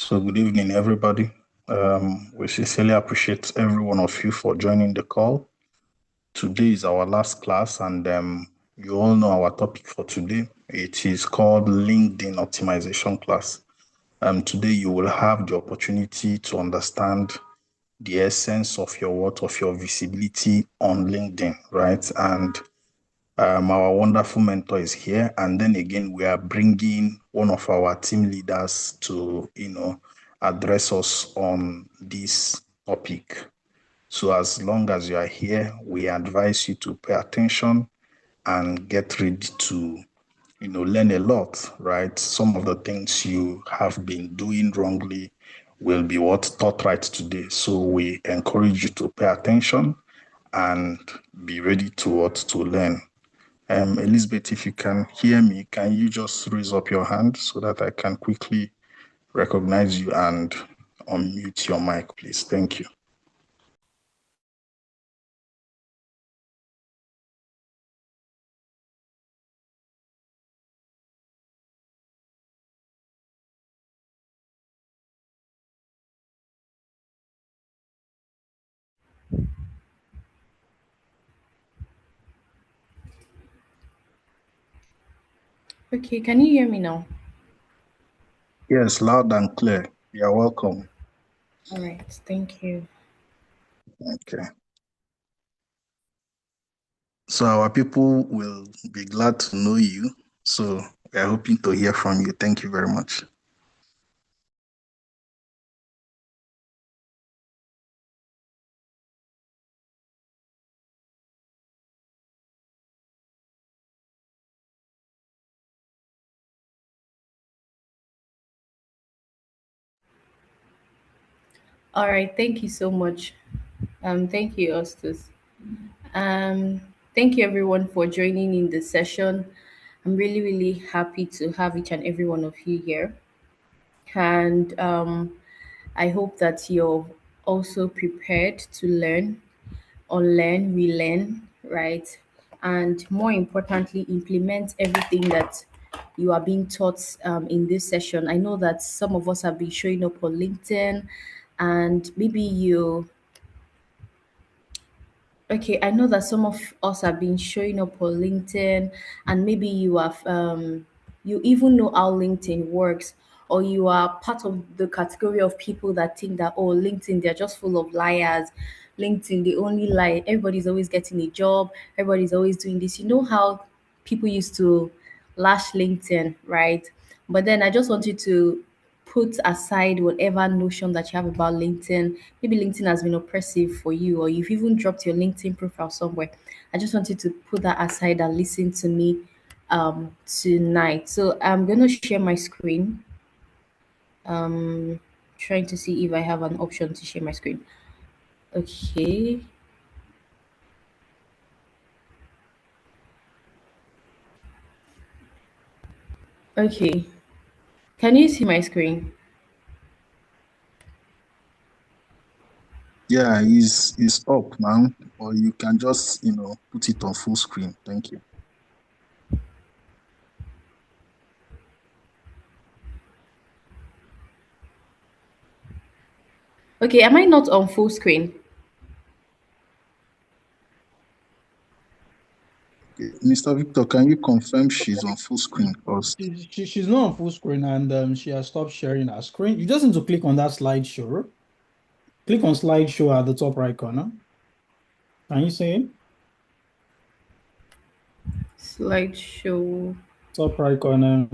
So, good evening, everybody. We sincerely appreciate every one of you for joining the call. Today is our last class, and you all know our topic for today. It is called LinkedIn Optimization class. Today, you will have the opportunity to understand the essence of your visibility on LinkedIn, right? And our wonderful mentor is here. And then again, we are bringing one of our team leaders to, address us on this topic. So as long as you are here, we advise you to pay attention and get ready to, learn a lot, right? Some of the things you have been doing wrongly will be what taught right today. So we encourage you to pay attention and be ready to learn. Elizabeth, if you can hear me, can you just raise up your hand so that I can quickly recognize you and unmute your mic, please? Thank you. Okay, can you hear me now? Yes, loud and clear. You're welcome. All right, thank you. Okay. So our people will be glad to know you. So we are hoping to hear from you. Thank you very much. All right, thank you so much. Thank you, Ostus. Thank you everyone for joining in the session. I'm really, really happy to have each and every one of you here. And I hope that you're also prepared to learn, unlearn, relearn, right? And more importantly, implement everything that you are being taught in this session. I know that some of us have been showing up on LinkedIn, and maybe you Okay, I know that some of us have been showing up on LinkedIn, and maybe you even know how LinkedIn works, or you are part of the category of people that think that, oh, LinkedIn, they're just full of liars. LinkedIn, they only lie. Everybody's always getting a job, everybody's always doing this. You know how people used to lash LinkedIn, right? But then I just want you to put aside whatever notion that you have about LinkedIn. Maybe LinkedIn has been oppressive for you, or you've even dropped your LinkedIn profile somewhere. I just want you to put that aside and listen to me tonight. So I'm gonna share my screen. Trying to see if I have an option to share my screen. Okay. Okay. Can you see my screen? Yeah, is up now, or you can just, put it on full screen. Thank you. Okay, am I not on full screen? Mr. Victor, can you confirm she's on full screen first? She's not on full screen, and she has stopped sharing her screen. You just need to click on that slideshow. Click on slideshow at the top right corner. Can you see it? Slideshow. Top right corner.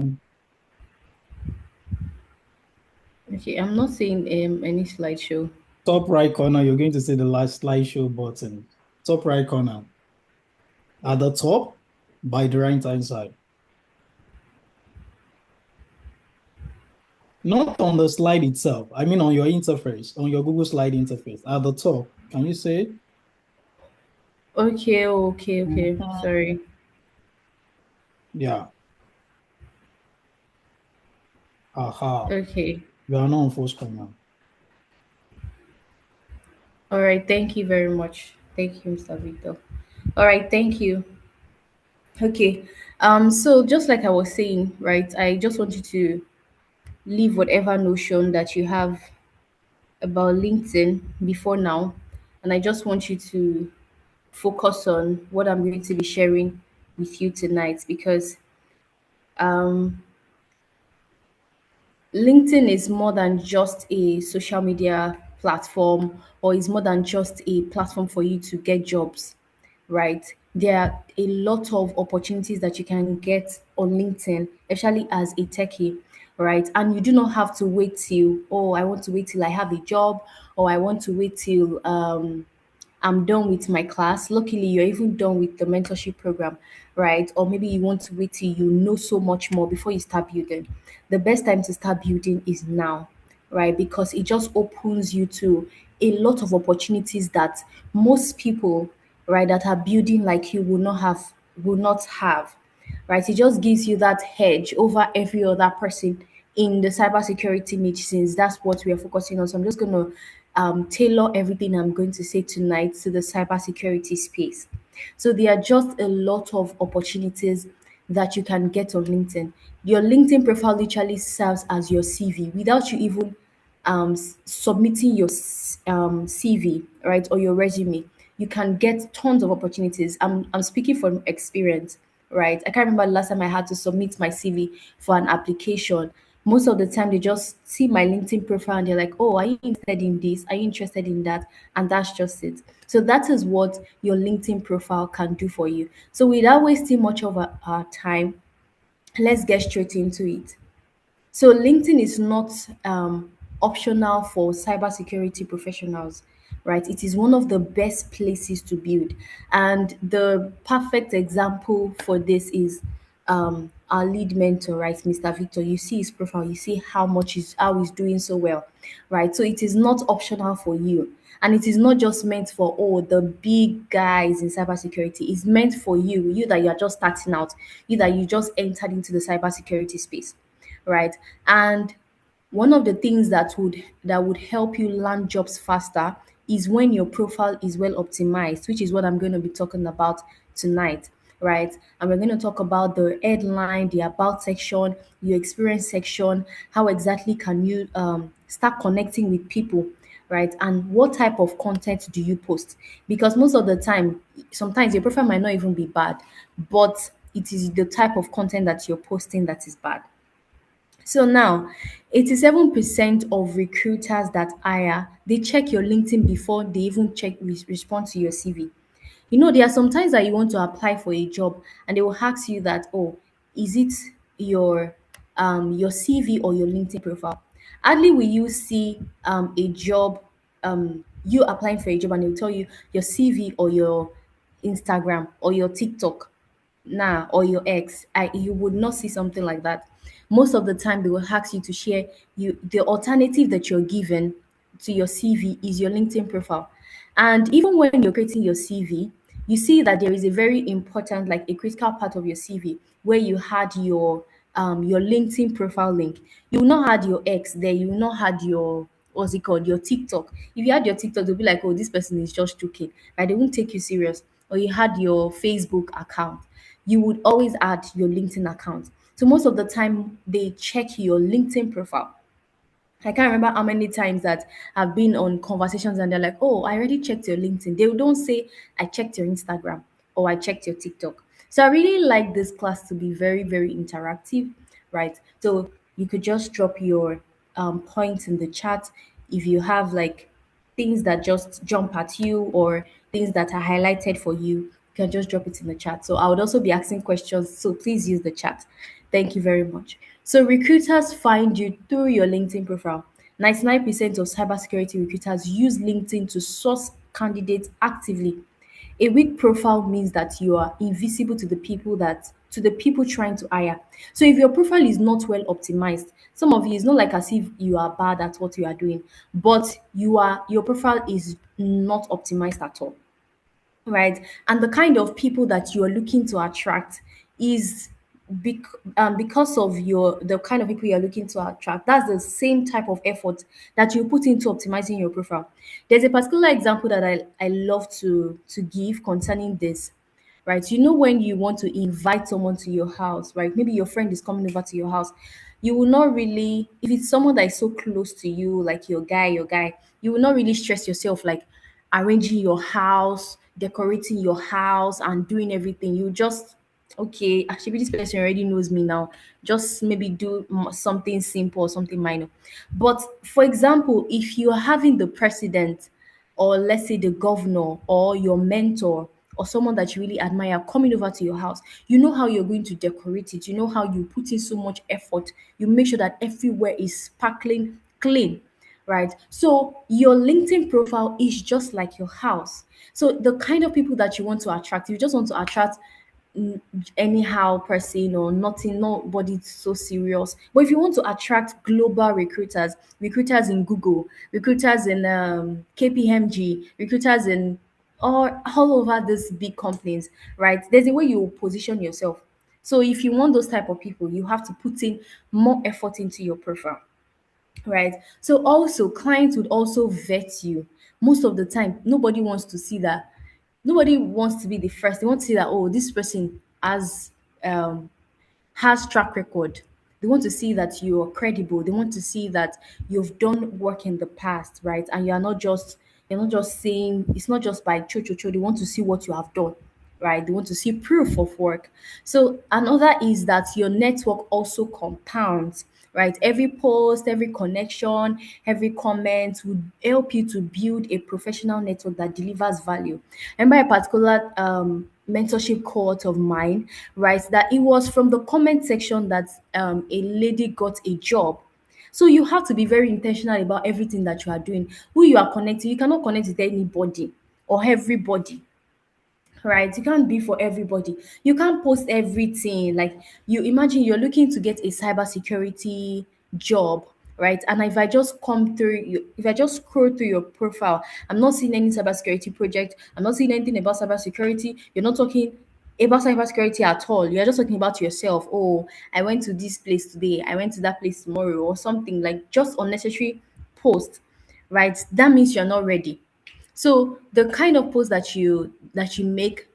Okay, I'm not seeing any slideshow. Top right corner, you're going to see the last slideshow button. Top right corner. At the top, by the right hand side. Not on the slide itself. I mean on your interface, on your Google Slide interface. At the top. Can you see it? Okay. Sorry. Yeah. Aha. Okay. You are not on full screen now. All right. Thank you very much. Thank you, Mr. Victor. All right. Thank you. Okay. So just like I was saying, right, I just want you to leave whatever notion that you have about LinkedIn before now, and I just want you to focus on what I'm going to be sharing with you tonight because um, LinkedIn is more than just a social media platform or is more than just a platform for you to get jobs, right? There are a lot of opportunities that you can get on LinkedIn, especially as a techie, right? And you do not have to wait till, oh, I want to wait till I have a job or I want to wait till I'm done with my class. Luckily, you're even done with the mentorship program, right? Or maybe you want to wait till you know so much more before you start building. The best time to start building is now, right? Because it just opens you to a lot of opportunities that most people, right, that are building like you will not have, right? It just gives you that hedge over every other person in the cybersecurity niche since that's what we are focusing on. So I'm just going to tailor everything I'm going to say tonight to the cybersecurity space. So there are just a lot of opportunities that you can get on LinkedIn. Your LinkedIn profile literally serves as your CV without you even submitting your CV, right, or your resume. You can get tons of opportunities. I'm speaking from experience, right? I can't remember the last time I had to submit my CV for an application. Most of the time, they just see my LinkedIn profile and they're like, "Oh, are you interested in this? Are you interested in that?" And that's just it. So that is what your LinkedIn profile can do for you. So without wasting much of our time, let's get straight into it. So LinkedIn is not optional for cybersecurity professionals, right? It is one of the best places to build. And the perfect example for this is our lead mentor, right, Mr. Victor. You see his profile, you see how he's doing so well, right? So it is not optional for you. And it is not just meant for the big guys in cybersecurity. It's meant for you that you are just starting out, you that you just entered into the cybersecurity space, right? And one of the things that would help you land jobs faster is when your profile is well optimized, which is what I'm going to be talking about tonight, right? And we're going to talk about the headline, the about section, your experience section, how exactly can you start connecting with people, right? And what type of content do you post? Because most of the time, sometimes your profile might not even be bad, but it is the type of content that you're posting that is bad. So now, 87% of recruiters that hire, they check your LinkedIn before they even respond to your CV. You know, there are some times that you want to apply for a job and they will ask you that, oh, is it your your CV or your LinkedIn profile? Hardly will you see a job, you applying for a job and they'll tell you your CV or your Instagram or your TikTok nah or your ex. You would not see something like that. Most of the time they will ask you to share you the alternative that you're given to your CV is your LinkedIn profile. And even when you're creating your CV, you see that there is a very important, like a critical part of your CV where you had your LinkedIn profile link. You will not had your ex there, you will not had your what's it called, your TikTok. If you had your TikTok, they'll be like, oh, this person is just joking, right? They won't take you serious. Or you had your Facebook account, you would always add your LinkedIn account. So most of the time they check your LinkedIn profile. I can't remember how many times that I've been on conversations and they're like, "Oh, I already checked your LinkedIn." They don't say, "I checked your Instagram" or "I checked your TikTok." So I really like this class to be very, very interactive, right? So you could just drop your points in the chat if you have like things that just jump at you or things that are highlighted for you. You can just drop it in the chat. So I would also be asking questions. So please use the chat. Thank you very much. So recruiters find you through your LinkedIn profile. 99% of cybersecurity recruiters use LinkedIn to source candidates actively. A weak profile means that you are invisible to the people trying to hire. So if your profile is not well optimized, some of you, it's not like as if you are bad at what you are doing, but your profile is not optimized at all, right? And the kind of people that you are looking to attract is because of the kind of people you're looking to attract. That's the same type of effort that you put into optimizing your profile. There's a particular example that I love to give concerning this, right? You know when you want to invite someone to your house, right? Maybe your friend is coming over to your house. You will not really, if it's someone that is so close to you, like your guy, you will not really stress yourself like arranging your house, decorating your house, and doing everything. You just, okay, actually this person already knows me now. Just maybe do something simple or something minor. But for example, if you're having the president, or let's say the governor, or your mentor, or someone that you really admire coming over to your house, you know how you're going to decorate it. You know how you put in so much effort. You make sure that everywhere is sparkling clean, right? So your LinkedIn profile is just like your house. So the kind of people that you want to attract, you just want to attract anyhow person or nothing, nobody so serious. But if you want to attract global recruiters, recruiters in Google, recruiters in KPMG, recruiters in all over these big companies, right? There's a way you position yourself. So if you want those type of people, you have to put in more effort into your profile, right? So also clients would also vet you. Most of the time, nobody wants to see that. Nobody wants to be the first. They want to see that, oh, this person um has track record. They want to see that you're credible. They want to see that you've done work in the past, right? And you're not just saying, it's not just by cho cho cho. They want to see what you have done, right? They want to see proof of work. So another is that your network also compounds, right? Every post, every connection, every comment would help you to build a professional network that delivers value. I remember a particular mentorship cohort of mine, right? That it was from the comment section that a lady got a job. So you have to be very intentional about everything that you are doing, who you are connecting. You cannot connect with anybody or everybody, right? You can't be for everybody. You can't post everything. Like, you imagine you're looking to get a cybersecurity job, right? And if I just come through you, if I just scroll through your profile, I'm not seeing any cybersecurity project. I'm not seeing anything about cybersecurity. You're not talking about cybersecurity at all. You're just talking about yourself. Oh, I went to this place today. I went to that place tomorrow, or something like just unnecessary post, right? That means you're not ready. So the kind of post that you make,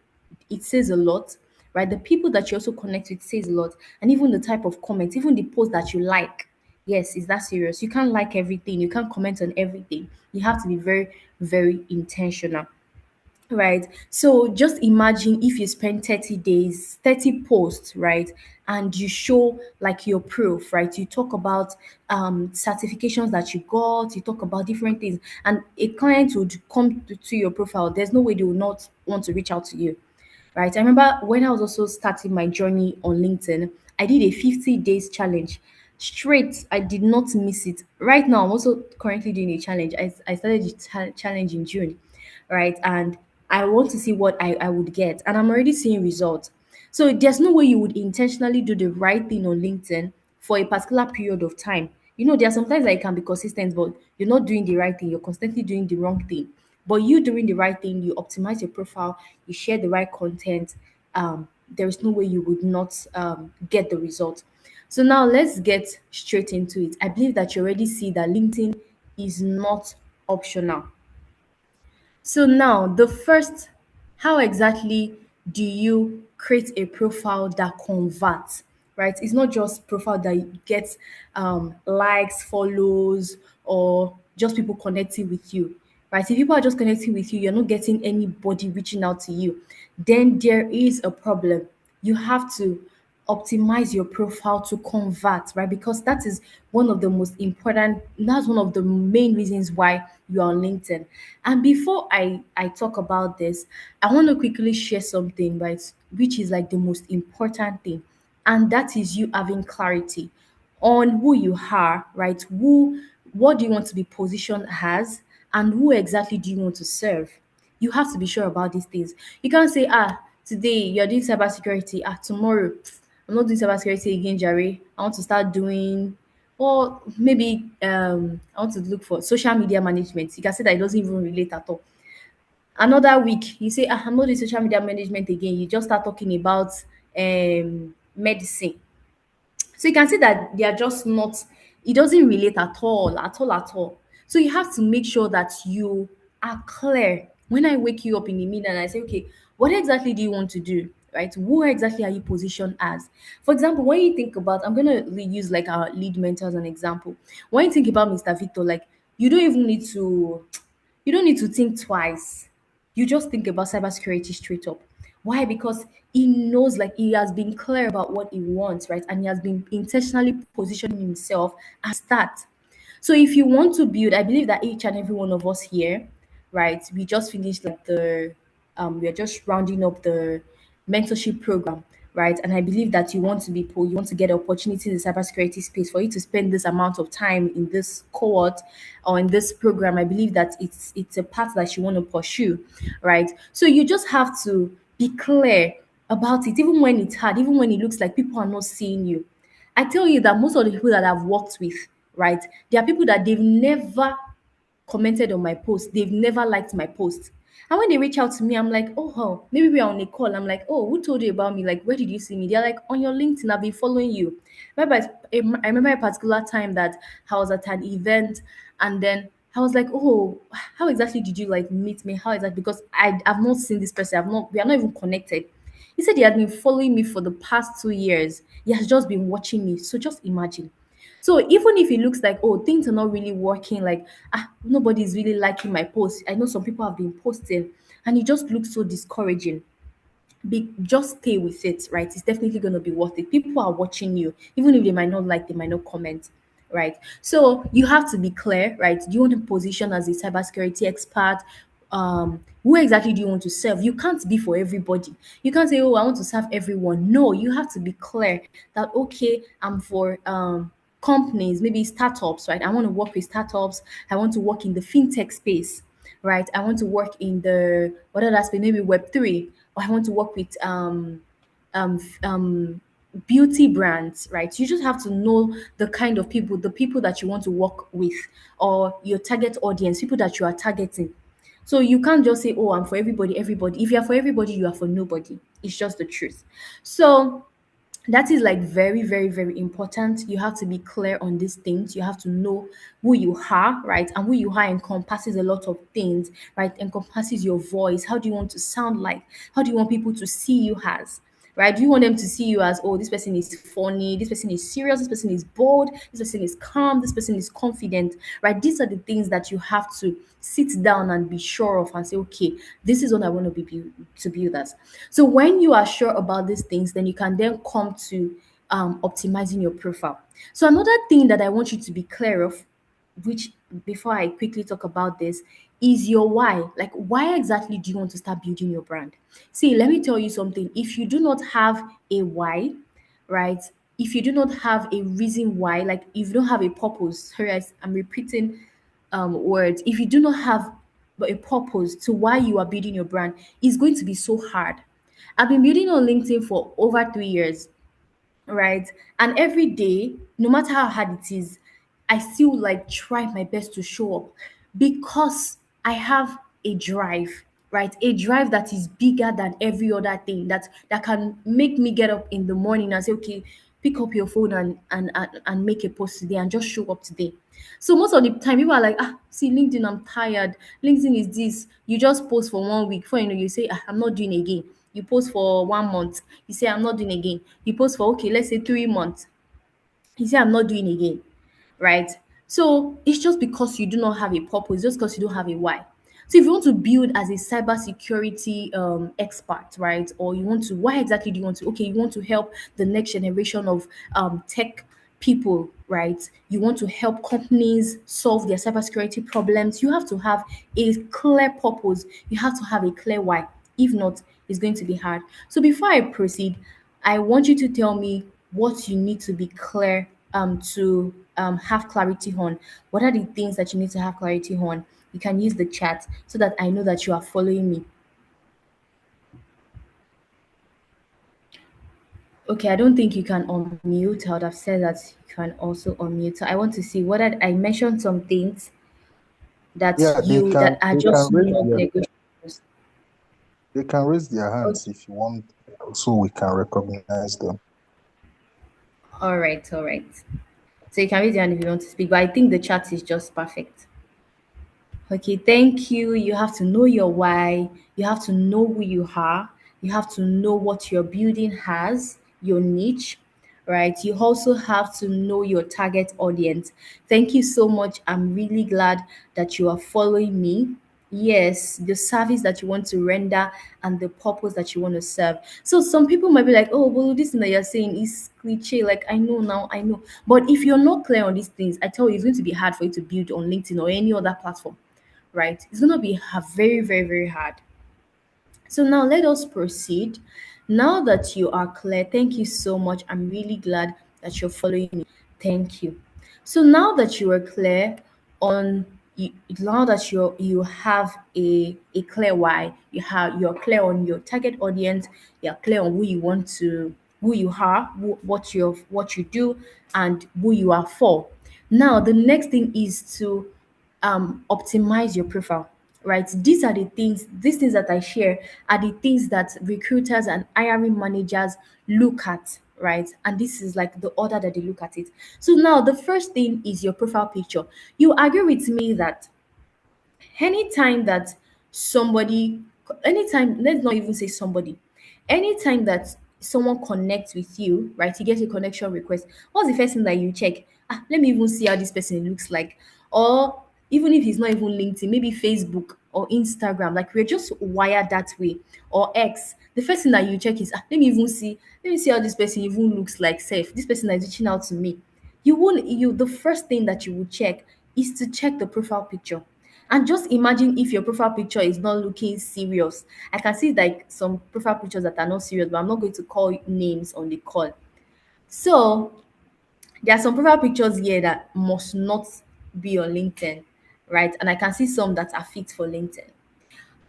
it says a lot, right? The people that you also connect with says a lot, and even the type of comments, even the post that you like. Yes, is that serious? You can't like everything. You can't comment on everything. You have to be very, very intentional. Right. So just imagine if you spend 30 days, 30 posts, right? And you show like your proof, right? You talk about certifications that you got, you talk about different things, and a client would come to your profile. There's no way they will not want to reach out to you, right? I remember when I was also starting my journey on LinkedIn, I did a 50 days challenge straight. I did not miss it. Right now, I'm also currently doing a challenge. I started the challenge in June, right? And I want to see what I would get. And I'm already seeing results. So there's no way you would intentionally do the right thing on LinkedIn for a particular period of time. You know, there are sometimes that you can be consistent, but you're not doing the right thing. You're constantly doing the wrong thing. But you doing the right thing, you optimize your profile, you share the right content. There is no way you would not get the result. So now let's get straight into it. I believe that you already see that LinkedIn is not optional. So now the first, how exactly do you create a profile that converts, right? It's not just profile that gets likes, follows, or just people connecting with you, right? If people are just connecting with you, you're not getting anybody reaching out to you, then there is a problem. You have to optimize your profile to convert, right? Because that is one of the most important, that's one of the main reasons why you're on LinkedIn. And before I talk about this, I want to quickly share something, right? Which is like the most important thing. And that is you having clarity on who you are, right? What do you want to be positioned as, and who exactly do you want to serve? You have to be sure about these things. You can't say, today you're doing cybersecurity, tomorrow I'm not doing cybersecurity again, Jerry. I want to start doing, or maybe I want to look for social media management. You can say that it doesn't even relate at all. Another week, you say, I'm not doing social media management again. You just start talking about medicine. So you can see that they are just not, it doesn't relate at all, at all, at all. So you have to make sure that you are clear When I wake you up in the midnight and I say, okay, what exactly do you want to do? Right? Who exactly are you positioned as? For example, when you think about, I'm gonna use like our lead mentor as an example. When you think about Mr. Victor, like you don't even need to you don't need to think twice. You just think about cybersecurity straight up. Why? Because he knows, like he has been clear about what he wants, right? And he has been intentionally positioning himself as that. So if you want to build, I believe that each and every one of us here, right? We just finished like we are just rounding up the mentorship program, right? And I believe that you want to get opportunity in the cybersecurity space for you to spend this amount of time in this cohort or in this program. I believe that it's a path that you want to pursue, right? So you just have to be clear about it, even when it's hard, even when it looks like people are not seeing you. I tell you that most of the people that I've worked with, right, there are people that they've never commented on my post. They've never liked my post. And when they reach out to me, I'm like, oh, maybe we're on a call. I'm like, oh, who told you about me? Like, where did you see me? They're like, on your LinkedIn, I've been following you. I remember a particular time that I was at an event and then I was like, oh, how exactly did you like meet me? How exactly? Because I've not seen this person. We are not even connected. He said he had been following me for the past 2 years. He has just been watching me. So just imagine. So even if it looks like, oh, things are not really working, like nobody's really liking my post. I know some people have been posting and it just looks so discouraging. Just stay with it, right? It's definitely going to be worth it. People are watching you, even if they might not like, they might not comment, right? So you have to be clear, right? Do you want to position as a cybersecurity expert? Who exactly do you want to serve? You can't be for everybody. You can't say, oh, I want to serve everyone. No, you have to be clear that okay, I'm for companies, maybe startups, right? I want to work with startups. I want to work in the fintech space, right? I want to work in the what other space, maybe Web3, or I want to work with um, f- um, beauty brands, right? You just have to know the people that you want to work with, or your target audience, people that you are targeting. So you can't just say, "Oh, I'm for everybody." Everybody. If you're for everybody, you are for nobody. It's just the truth. So that is like very, very, very important. You have to be clear on these things. You have to know who you are, right? And who you are encompasses a lot of things, right? Encompasses your voice. How do you want to sound like? How do you want people to see you as? Right? Do you want them to see you as, oh, this person is funny, this person is serious, this person is bold, this person is calm, this person is confident, right? These are the things that you have to sit down and be sure of and say, okay, this is what I want to build as. So when you are sure about these things, then you can then come to optimizing your profile. So another thing that I want you to be clear of, which before I quickly talk about this, is your why. Like, why exactly do you want to start building your brand? See, let me tell you something. If you do not have a why, right? If you do not have a reason why, like if you don't have a purpose, sorry, I'm repeating words. If you do not have a purpose to why you are building your brand, it's going to be so hard. I've been building on LinkedIn for over 3 years, right? And every day, no matter how hard it is, I still like try my best to show up because I have a drive, right? A drive that is bigger than every other thing that can make me get up in the morning and say, okay, pick up your phone and make a post today and just show up today. So most of the time people are like, see, LinkedIn, I'm tired. LinkedIn is this. You just post for 1 week. Before you know, you say, I'm not doing again. You post for 1 month. You say, I'm not doing again. You post for, okay, let's say 3 months. You say, I'm not doing again, right? So it's just because you do not have a purpose, just because you don't have a why. So if you want to build as a cybersecurity expert, right, or you want to, why exactly do you want to? Okay, you want to help the next generation of tech people, right? You want to help companies solve their cybersecurity problems. You have to have a clear purpose. You have to have a clear why. If not, it's going to be hard. So before I proceed, I want you to tell me what you need to be clear to have clarity on. What are the things that you need to have clarity on? You can use the chat so that I know that you are following me. Okay, I don't think you can unmute. I would have said that you can also unmute. So I want to see what I mentioned some things Yeah, that are just not negotiable. they can raise their hands Okay. if you want, so we can recognize them. All right, all right. So you can raise your hand if you want to speak, but I think the chat is just perfect. Okay, thank you. You have to know your why. You have to know who you are. You have to know what your building has, your niche, right? You also have to know your target audience. Thank you so much. I'm really glad that you are following me. Yes, the service that you want to render and the purpose that you want to serve. So some people might be like, oh, well, this thing that you're saying is cliche. Like, I know now, I know. But if you're not clear on these things, I tell you, it's going to be hard for you to build on LinkedIn or any other platform, right? It's going to be very, very, very hard. So now let us proceed. Now that you are clear, thank you so much. I'm really glad that you're following me. Thank you. So now that you are clear on now that you have a clear why, you're clear on your target audience, you're clear on who you want to who you are, what you do, and who you are for. Now the next thing is to optimize your profile, right? These things that I share are the things that recruiters and hiring managers look at, right? And this is like the order that they look at it. So now the first thing is your profile picture. You agree with me that anytime that somebody anytime, let's not even say somebody, anytime that someone connects with you, right, you get a connection request, what's the first thing that you check? Let me even see how this person looks like. Or even if it's not even LinkedIn, maybe Facebook or Instagram, like we're just wired that way. Or X, the first thing that you check is, let me see how this person even looks like, safe, this person that is reaching out to me. You won't you The first thing that you will check is to check the profile picture. And just imagine if your profile picture is not looking serious. I can see like some profile pictures that are not serious, but I'm not going to call names on the call. So there are some profile pictures here that must not be on LinkedIn, right? And I can see some that are fit for LinkedIn.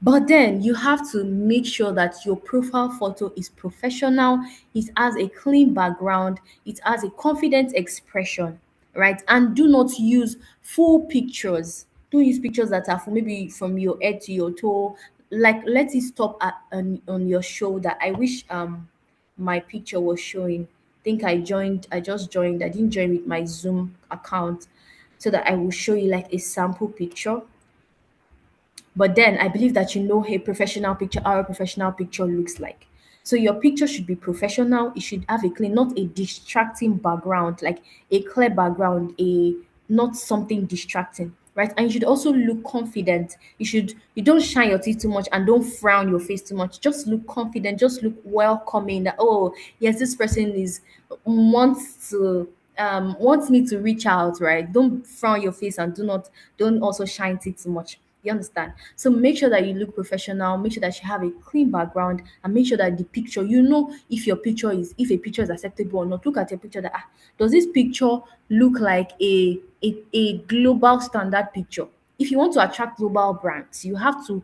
But then you have to make sure that your profile photo is professional, it has a clean background, it has a confident expression, right? And do not use full pictures. Don't use pictures that are maybe from your head to your toe. Like let it stop on your shoulder. I wish my picture was showing. Think I just joined. I didn't join with my Zoom account so that I will show you like a sample picture. But then I believe that you know a professional picture, how a professional picture looks like. So your picture should be professional. It should have a clean, not a distracting background, like a clear background, a not something distracting, right? And you should also look confident. You don't shine your teeth too much and don't frown your face too much. Just look confident, just look welcoming that, oh yes, this person is wants me to reach out, right? Don't frown your face and don't also shine teeth too much. You understand? So make sure that you look professional, make sure that you have a clean background, and make sure that the picture, if a picture is acceptable or not. Look at your picture that does this picture look like a global standard picture? If you want to attract global brands, you have to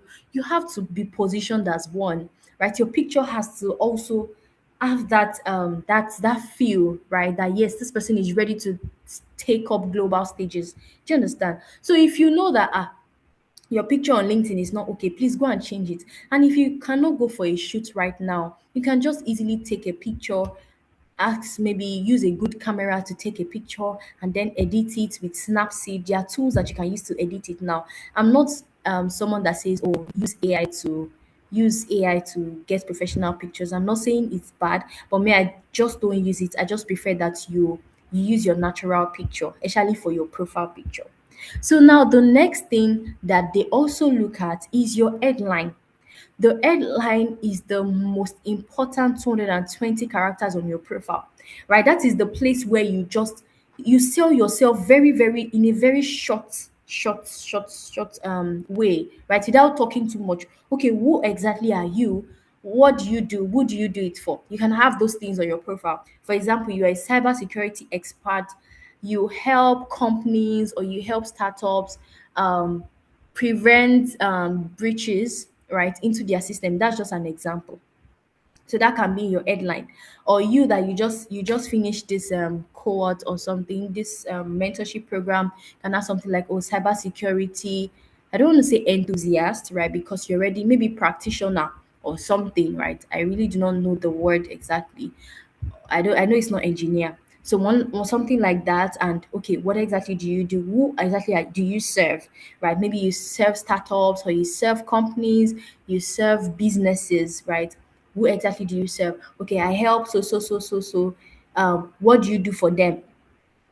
be positioned as one, right? Your picture has to also have that feel, right? That yes, this person is ready to take up global stages. Do you understand? So if you know that your picture on LinkedIn is not okay, please go and change it. And if you cannot go for a shoot right now, you can just easily take a picture, maybe use a good camera to take a picture and then edit it with Snapseed. There are tools that you can use to edit it now. I'm not someone that says, oh, use AI to get professional pictures. I'm not saying it's bad, but me, I just don't use it. I just prefer that you use your natural picture, especially for your profile picture. So now the next thing that they also look at is your headline. The headline is the most important 220 characters on your profile, right? That is the place where you sell yourself very, very in a very short way, right? Without talking too much. Okay, who exactly are you? What do you do? Who do you do it for? You can have those things on your profile. For example, you are a cybersecurity expert, you help companies or you help startups prevent breaches, right, into their system. That's just an example. So that can be your headline. Or you that you just finished this cohort or something, this mentorship program, can have something like, oh, cybersecurity. I don't want to say enthusiast, right? Because you're already maybe practitioner or something, right? I really do not know the word exactly. I know it's not engineer. So one or something like that. And okay, what exactly do you do? Who exactly do you serve? Right? Maybe you serve startups or you serve companies, you serve businesses, right? Who exactly do you serve? Okay, I help so. What do you do for them?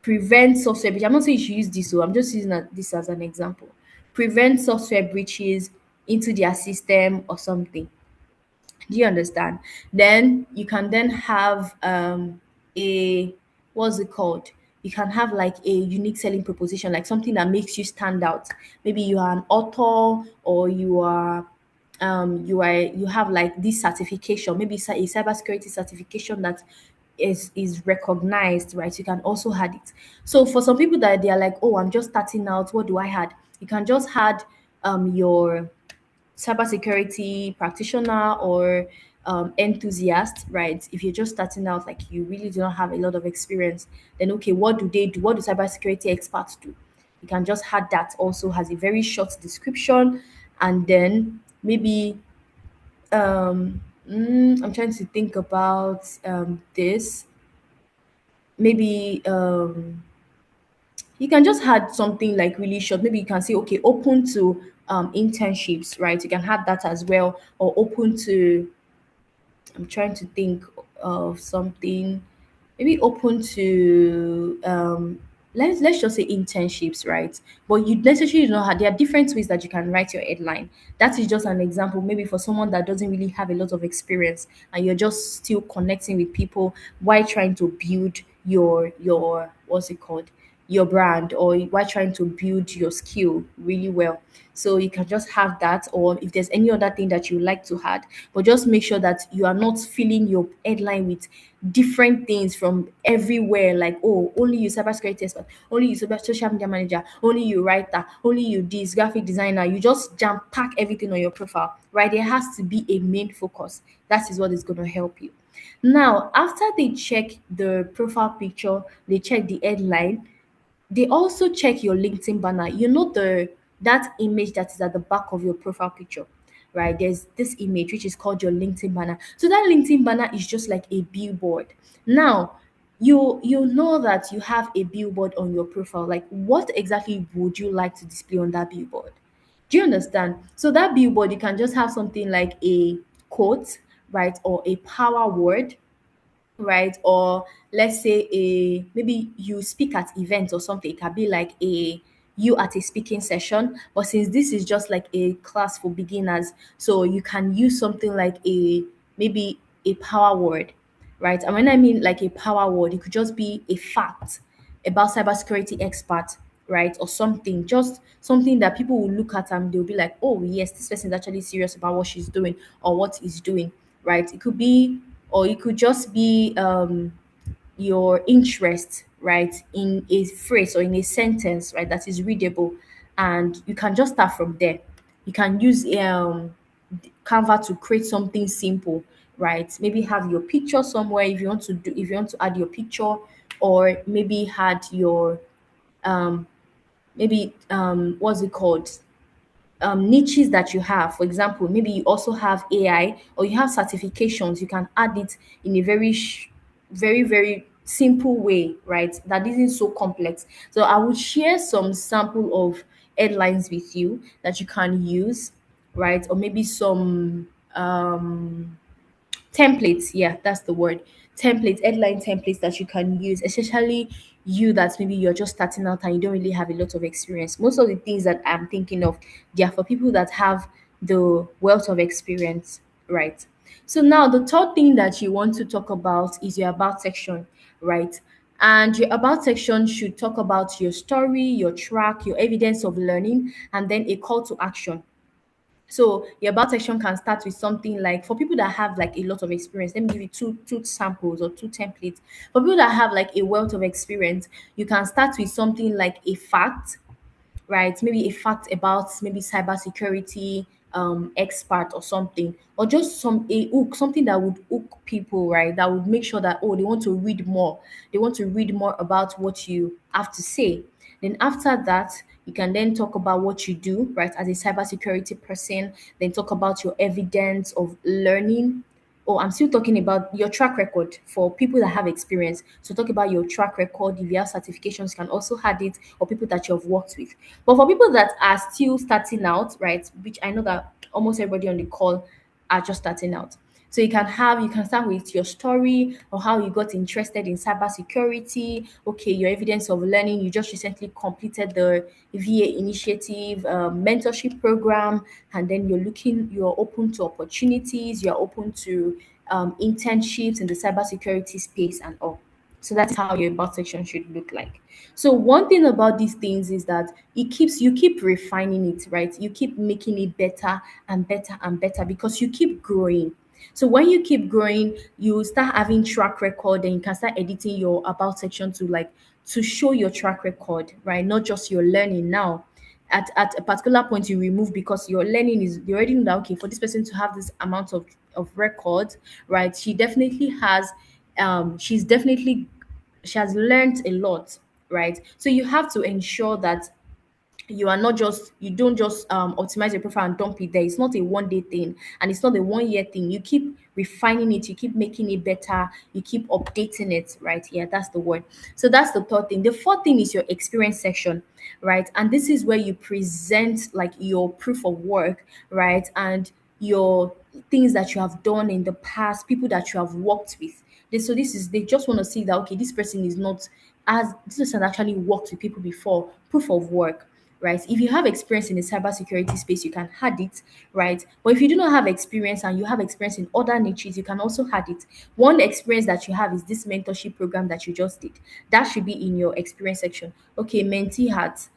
Prevent software breach. I'm not saying you should use this, so I'm just using this as an example. Prevent software breaches into their system or something. Do you understand? Then you can then have a, what's it called? You can have like a unique selling proposition, like something that makes you stand out. Maybe you are an author, or you have like this certification, maybe a cybersecurity certification that is recognized, right? You can also add it. So for some people that they are like, oh, I'm just starting out, what do I add? You can just add your cybersecurity practitioner or enthusiast, right? If you're just starting out, like you really do not have a lot of experience, then okay, what do they do? What do cybersecurity experts do? You can just add that also has a very short description, and then maybe I'm trying to think about this. Maybe you can just add something like really short. Maybe you can say, okay, open to internships, right? You can add that as well, or open to, I'm trying to think of something. Maybe open to let's just say internships, right? But you necessarily don't have, there are different ways that you can write your headline. That is just an example, maybe for someone that doesn't really have a lot of experience and you're just still connecting with people while trying to build your what's it called, your brand, or while trying to build your skill really well. So you can just have that, or if there's any other thing that you like to add, but just make sure that you are not filling your headline with different things from everywhere. Like, oh, only you cybersecurity expert, only you social media manager, only you writer, only you this graphic designer. You just jam pack everything on your profile, right? There has to be a main focus. That is what is going to help you. Now, after they check the profile picture, they check the headline, they also check your LinkedIn banner. You know that image that is at the back of your profile picture, right? There's this image which is called your LinkedIn banner. So that LinkedIn banner is just like a billboard. Now, you know that you have a billboard on your profile. Like, what exactly would you like to display on that billboard? Do you understand? So that billboard, you can just have something like a quote, right, or a power word, right? Or let's say a, maybe you speak at events or something. It can be like a, you at a speaking session. But since this is just like a class for beginners, so you can use something like a, maybe a power word, right? And when I mean like a power word, it could just be a fact about cybersecurity expert, right? Or something, just something that people will look at and they'll be like, oh yes, this person is actually serious about what she's doing or what he's doing, right? It could be, or it could just be your interest, right, in a phrase or in a sentence, right, that is readable, and you can just start from there. You can use Canva to create something simple, right? Maybe have your picture somewhere if you want to do, if you want to add your picture, or maybe add your maybe what's it called, niches that you have. For example, maybe you also have AI or you have certifications. You can add it in a very simple way, right? That isn't so complex. So I will share some sample of headlines with you that you can use, right? Or maybe some templates, yeah, that's the word. Templates, headline templates that you can use, especially you that maybe you're just starting out and you don't really have a lot of experience. Most of the things that I'm thinking of, they are for people that have the wealth of experience, right? So now the third thing that you want to talk about is your about section, right? And your about section should talk about your story, your track, your evidence of learning, and then a call to action. So your about section can start with something like, for people that have like a lot of experience, let me give you two samples or two templates. For people that have like a wealth of experience, you can start with something like a fact, right? Maybe a fact about maybe cybersecurity expert or something, or just some a hook, something that would hook people, right? That would make sure that, oh, they want to read more. They want to read more about what you have to say. Then after that, you can then talk about what you do, right, as a cybersecurity person. Then talk about your evidence of learning, Oh, I'm still talking about your track record for people that have experience. So talk about your track record. If you have certifications, you can also add it, or people that you have worked with. But for people that are still starting out, right, which I know that almost everybody on the call are just starting out. So you can start with your story or how you got interested in cybersecurity. Okay, your evidence of learning. You just recently completed the VA initiative mentorship program, and then you're open to opportunities. You're open to internships in the cybersecurity space and all. So that's how your about section should look like. So one thing about these things is that you keep refining it, right? You keep making it better and better and better because you keep growing. So when you keep growing, you start having track record and you can start editing your about section to show your track record, right? Not just your learning now. At a particular point you remove because your learning is you already know that okay, for this person to have this amount of records, right? She has learned a lot, right? So you have to ensure that you don't just optimize your profile and dump it there. It's not a 1 day thing and it's not a 1 year thing. You keep refining it, you keep making it better, you keep updating it, right? Yeah, that's the word. So that's the third thing. The fourth thing is your experience section, right? And this is where you present like your proof of work, right? And your things that you have done in the past, people that you have worked with. They just want to see that okay, this person is not as this person actually worked with people before. Proof of work, right? If you have experience in the cybersecurity space, you can add it, right? But if you do not have experience and you have experience in other niches, you can also add it. One experience that you have is this mentorship program that you just did. That should be in your experience section. Okay, mentee at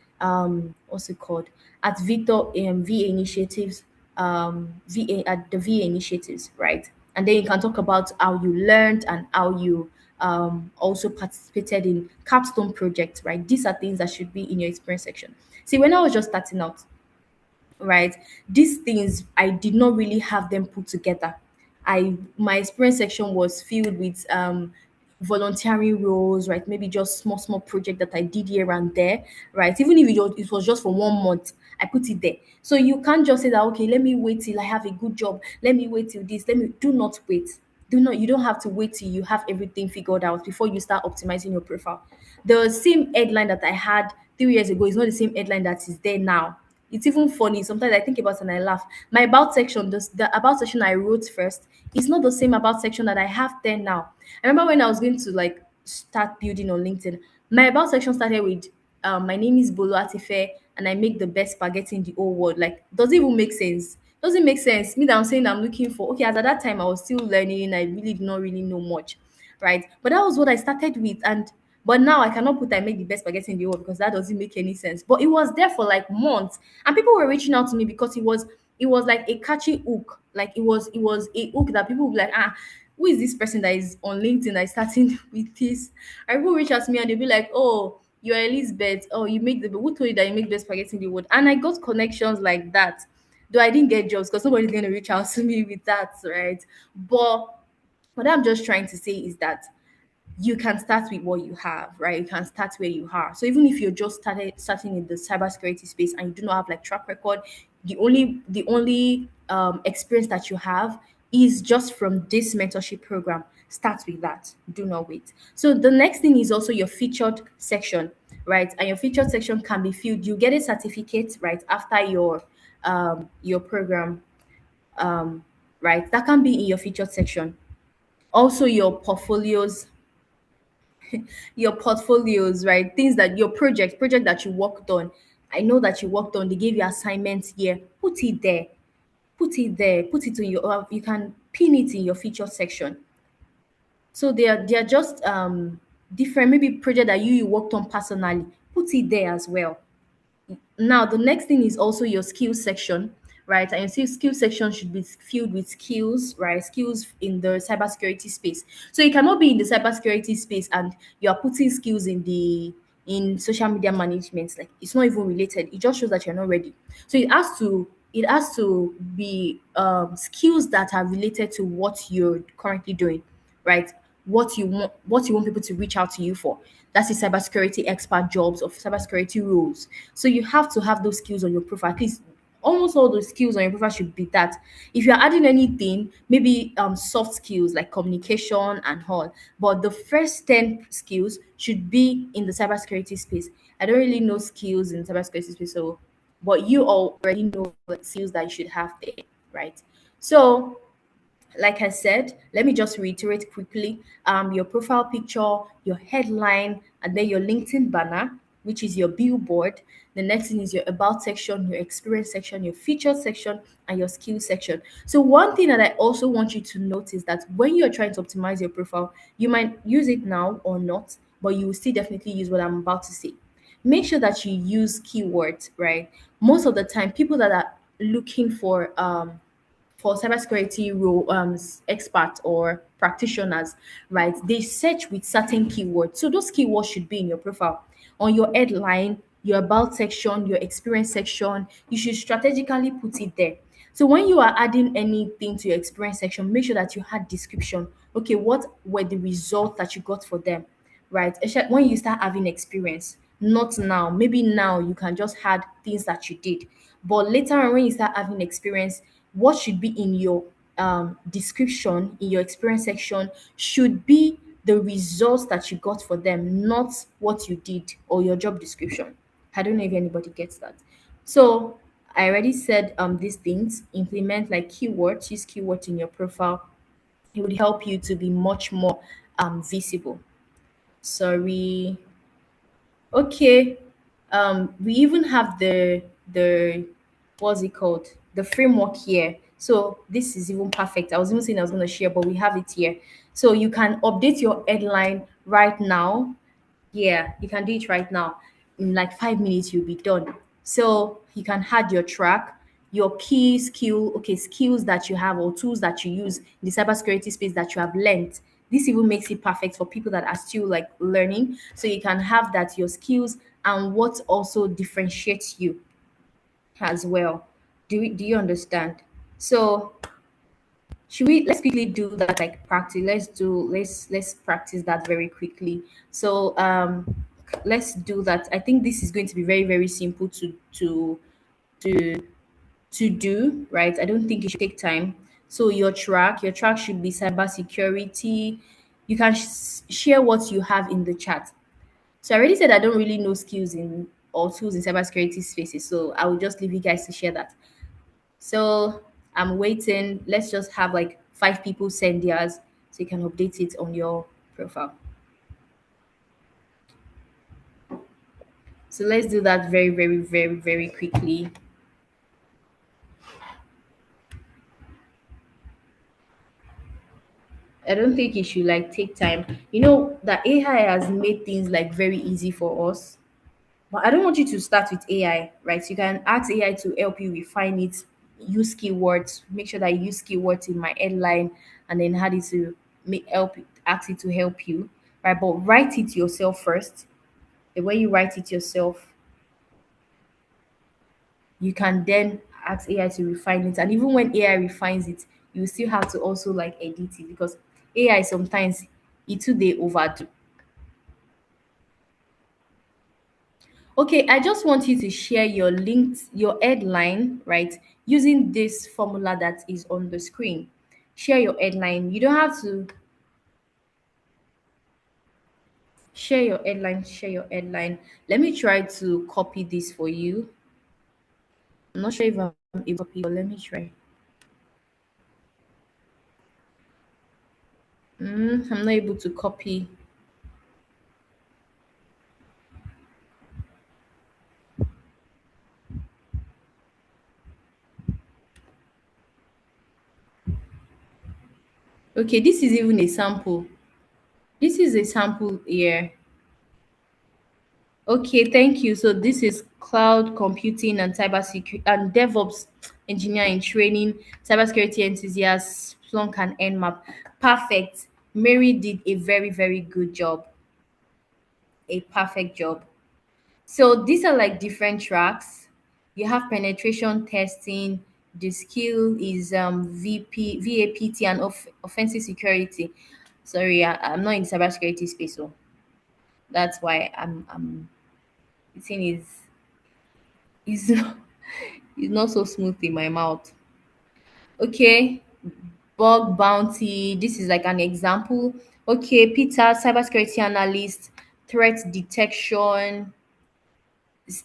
what's it called? At Victor VA initiatives, VA at the VA initiatives, right? And then you can talk about how you learned and how you also participated in capstone projects, right? These are things that should be in your experience section. See, when I was just starting out, right, these things I did not really have them put together. My experience section was filled with volunteering roles, right? Maybe just small project that I did here and there, right? Even if it was just for 1 month, I put it there. So you can't just say that okay, let me wait till I have a good job. Let me wait till this. Let me do not wait. You don't have to wait till you have everything figured out before you start optimizing your profile. The same headline that I had 3 years ago is not the same headline that is there now. It's even funny. Sometimes I think about it and I laugh. My about section, the about section I wrote first, is not the same about section that I have there now. I remember when I was going to like start building on LinkedIn, my about section started with my name is Bolo Atife and I make the best spaghetti in the whole world. Like, does it even make sense? Doesn't make sense. Me that I'm saying I'm looking for okay, as at that time I was still learning, I really did not really know much, right? But that was what I started with, and but now I cannot put I make the best spaghetti in the world because that doesn't make any sense. But it was there for like months, and people were reaching out to me because it was like a catchy hook. Like it was a hook that people would be like, who is this person that is on LinkedIn that is starting with this? And people reach out to me and they'll be like, oh, you're Elizabeth. Oh, you make the who told you that you make the best spaghetti in the world? And I got connections like that. Though I didn't get jobs because nobody's gonna reach out to me with that, right? But what I'm just trying to say is that you can start with what you have, right? You can start where you are. So even if you're just starting in the cybersecurity space and you do not have like track record, the only experience that you have is just from this mentorship program. Start with that. Do not wait. So the next thing is also your featured section, right? And your featured section can be filled. You get a certificate right after your program, right? That can be in your featured section. Also, your portfolios, right? Things that your project that you worked on. I know that you worked on. They gave you assignments here. Put it there. Put it there. Put it in your. You can pin it in your feature section. So they are just different. Maybe project that you worked on personally. Put it there as well. Now, the next thing is also your skills section, right? And your skill section should be filled with skills, right? Skills in the cybersecurity space. So you cannot be in the cybersecurity space and you are putting skills in social media management. Like it's not even related. It just shows that you're not ready. So it has to be skills that are related to what you're currently doing, right? What you want people to reach out to you for. That's the cybersecurity expert jobs or cybersecurity roles. So you have to have those skills on your profile, at least almost all those skills on your profile should be that. If you're adding anything, maybe soft skills like communication and all, but the first 10 skills should be in the cybersecurity space. I don't really know skills in cybersecurity space, so but you already know the skills that you should have there, right? So like I said, let me just reiterate quickly. Your profile picture, your headline, and then your LinkedIn banner, which is your billboard. The next thing is your about section, your experience section, your feature section, and your skill section. So one thing that I also want you to notice that when you're trying to optimize your profile, you might use it now or not, but you will still definitely use what I'm about to say. Make sure that you use keywords, right? Most of the time, people that are looking for cybersecurity role experts or practitioners, right? They search with certain keywords. So those keywords should be in your profile. On your headline, your about section, your experience section, you should strategically put it there. So when you are adding anything to your experience section, make sure that you had description. Okay, what were the results that you got for them? Right? When you start having experience, not now. Maybe now you can just add things that you did, but later on when you start having experience, what should be in your description in your experience section should be the results that you got for them, not what you did or your job description. I don't know if anybody gets that. So I already said these things. Implement like keywords, use keywords in your profile. It would help you to be much more visible. Sorry. Okay. We even have the what's it called? The framework here. So this is even perfect. I was even saying I was going to share, but we have it here. So you can update your headline right now. Yeah, you can do it right now. In like 5 minutes, you'll be done. So you can add your track, your key skill, okay, skills that you have or tools that you use in the cybersecurity space that you have learned. This even makes it perfect for people that are still like learning. So you can have that your skills and what also differentiates you as well. Do you understand? So should we let's quickly do that like practice. Let's practice that very quickly. So let's do that. I think this is going to be very, very simple to to do, right? I don't think it should take time. So your track should be cybersecurity. You can share what you have in the chat. So I already said I don't really know skills in or tools in cybersecurity spaces, so I will just leave you guys to share that. So I'm waiting. Let's just have like 5 people send theirs so you can update it on your profile. So let's do that very, very, very, very quickly. I don't think it should like take time. You know that AI has made things like very easy for us. But I don't want you to start with AI, right? So you can ask AI to help you refine it, use keywords, make sure that you use keywords in my headline, and then add it to ask it to help you, right? But write it yourself first. The way you write it yourself, you can then ask AI to refine it. And even when AI refines it, you still have to also like edit it because AI sometimes it too they overdo. Okay, I just want you to share your links, your headline, right? Using this formula that is on the screen. Share your headline. You don't have to share your headline, share your headline. Let me try to copy this for you. I'm not sure if I'm able to, but let me try. I'm not able to copy. Okay, this is even a sample. This is a sample here. Okay, thank you. So this is cloud computing and cybersecurity and DevOps engineer in training, cybersecurity enthusiast, Splunk and Nmap. Perfect. Mary did a very, very good job. A perfect job. So these are like different tracks. You have penetration testing. The skill is VAPT and offensive security. Sorry, I'm not in cybersecurity space, so that's why I'm the thing is It's not so smooth in my mouth. Okay, bug bounty. This is like an example. Okay, Peter, cybersecurity analyst, threat detection,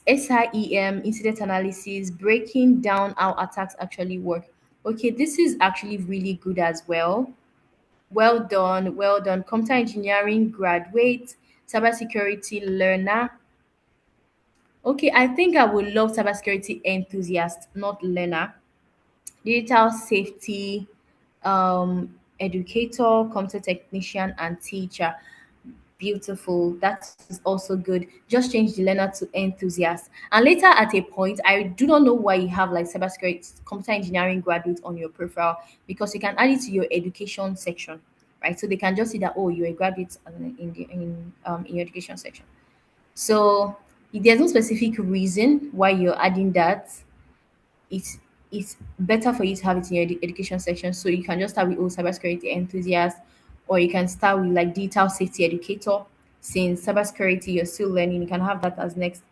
SIEM, incident analysis, breaking down how attacks actually work. Okay, this is actually really good as well. Well done, well done. Computer engineering graduate, cybersecurity learner. Okay, I think I would love cybersecurity enthusiast, not learner. Digital safety educator, computer technician, and teacher. Beautiful. That is also good. Just change the learner to enthusiast. And later at a point, I do not know why you have like cybersecurity, computer engineering graduate on your profile, because you can add it to your education section, right? So they can just see that, oh, you're a graduate in your education section. So if there's no specific reason why you're adding that, it's it's better for you to have it in your education section. So you can just start with, oh, cybersecurity enthusiast, or you can start with like digital safety educator. Since cybersecurity you're still learning, you can have that as next.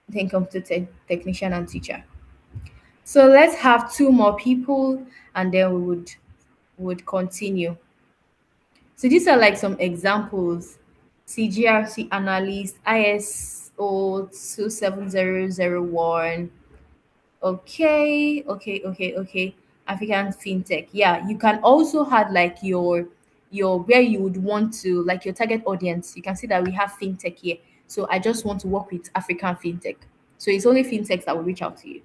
Then computer technician and teacher. So let's have two more people, and then we would continue. So these are like some examples. CGRC analyst, ISO 27001. Okay. African fintech. Yeah, you can also have like your where you would want to like your target audience. You can see that we have fintech here. So I just want to work with African fintech. So it's only fintechs that will reach out to you.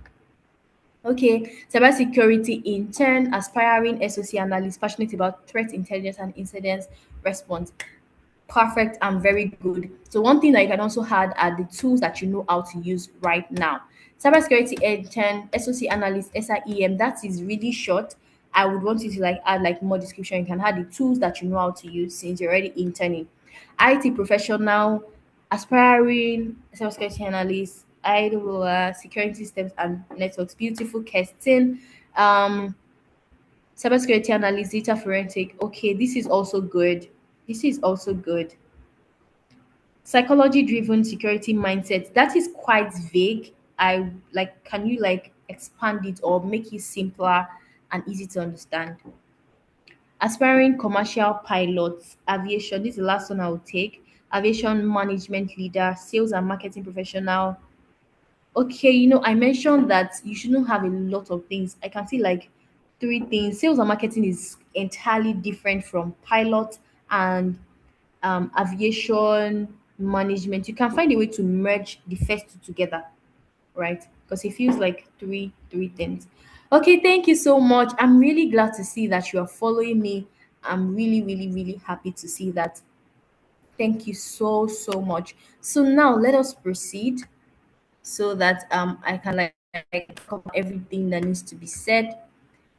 Okay, cybersecurity intern, aspiring SOC analyst, passionate about threat intelligence and incident response. Perfect and very good. So one thing that you can also add are the tools that you know how to use right now. Cybersecurity agent, SOC analyst, SIEM, that is really short. I would want you to like add like more description. You can add the tools that you know how to use since you're already interning. IT professional, aspiring cybersecurity analyst, idle security systems and networks. Beautiful Kirsten. Cybersecurity analyst, data forensic. Okay, this is also good. This is also good. Psychology driven security mindset. That is quite vague. I like, can you like expand it or make it simpler and easy to understand? Aspiring commercial pilots, aviation. This is the last one I will take. Aviation management leader, sales and marketing professional. Okay, I mentioned that you shouldn't have a lot of things. I can see like three things. Sales and marketing is entirely different from pilot and aviation management. You can find a way to merge the first two together, right? Because it feels like three things. Okay, thank you so much. I'm really glad to see that you are following me. I'm really happy to see that. Thank you so much. So now let us proceed so that I can like cover everything that needs to be said.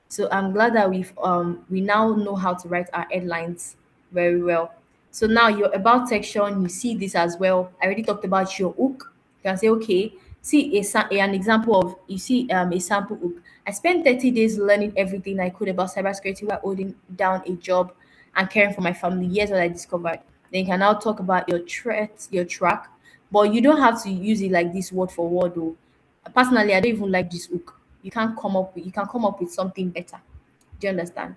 So I'm glad that we now know how to write our headlines very well. So now your about section, you see this as well. I already talked about your hook. You can say, okay, see an example of you see a sample hook. I spent 30 days learning everything I could about cybersecurity while holding down a job and caring for my family. Here's what I discovered. Then you can now talk about your threats, your track, but you don't have to use it like this word for word though. Personally, I don't even like this hook. You can come up with something better. Do you understand?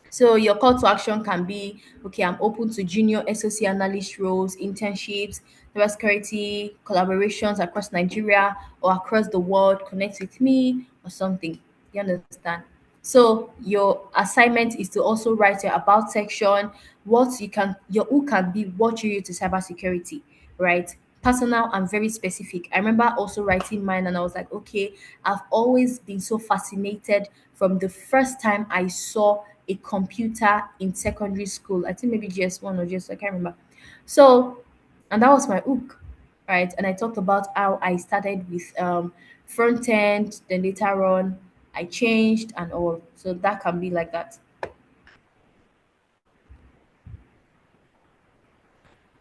So your call to action can be, okay, I'm open to junior SOC analyst roles, internships, cybersecurity collaborations across Nigeria or across the world. Connect with me or something. You understand? So your assignment is to also write your about section. Your who can be what you use to cybersecurity, right? Personal and very specific. I remember also writing mine and I was like, okay, I've always been so fascinated from the first time I saw a computer in secondary school. I think maybe GS1 or GS, I can't remember. So, and that was my hook, right? And I talked about how I started with front end, then later on I changed and all. So that can be like that.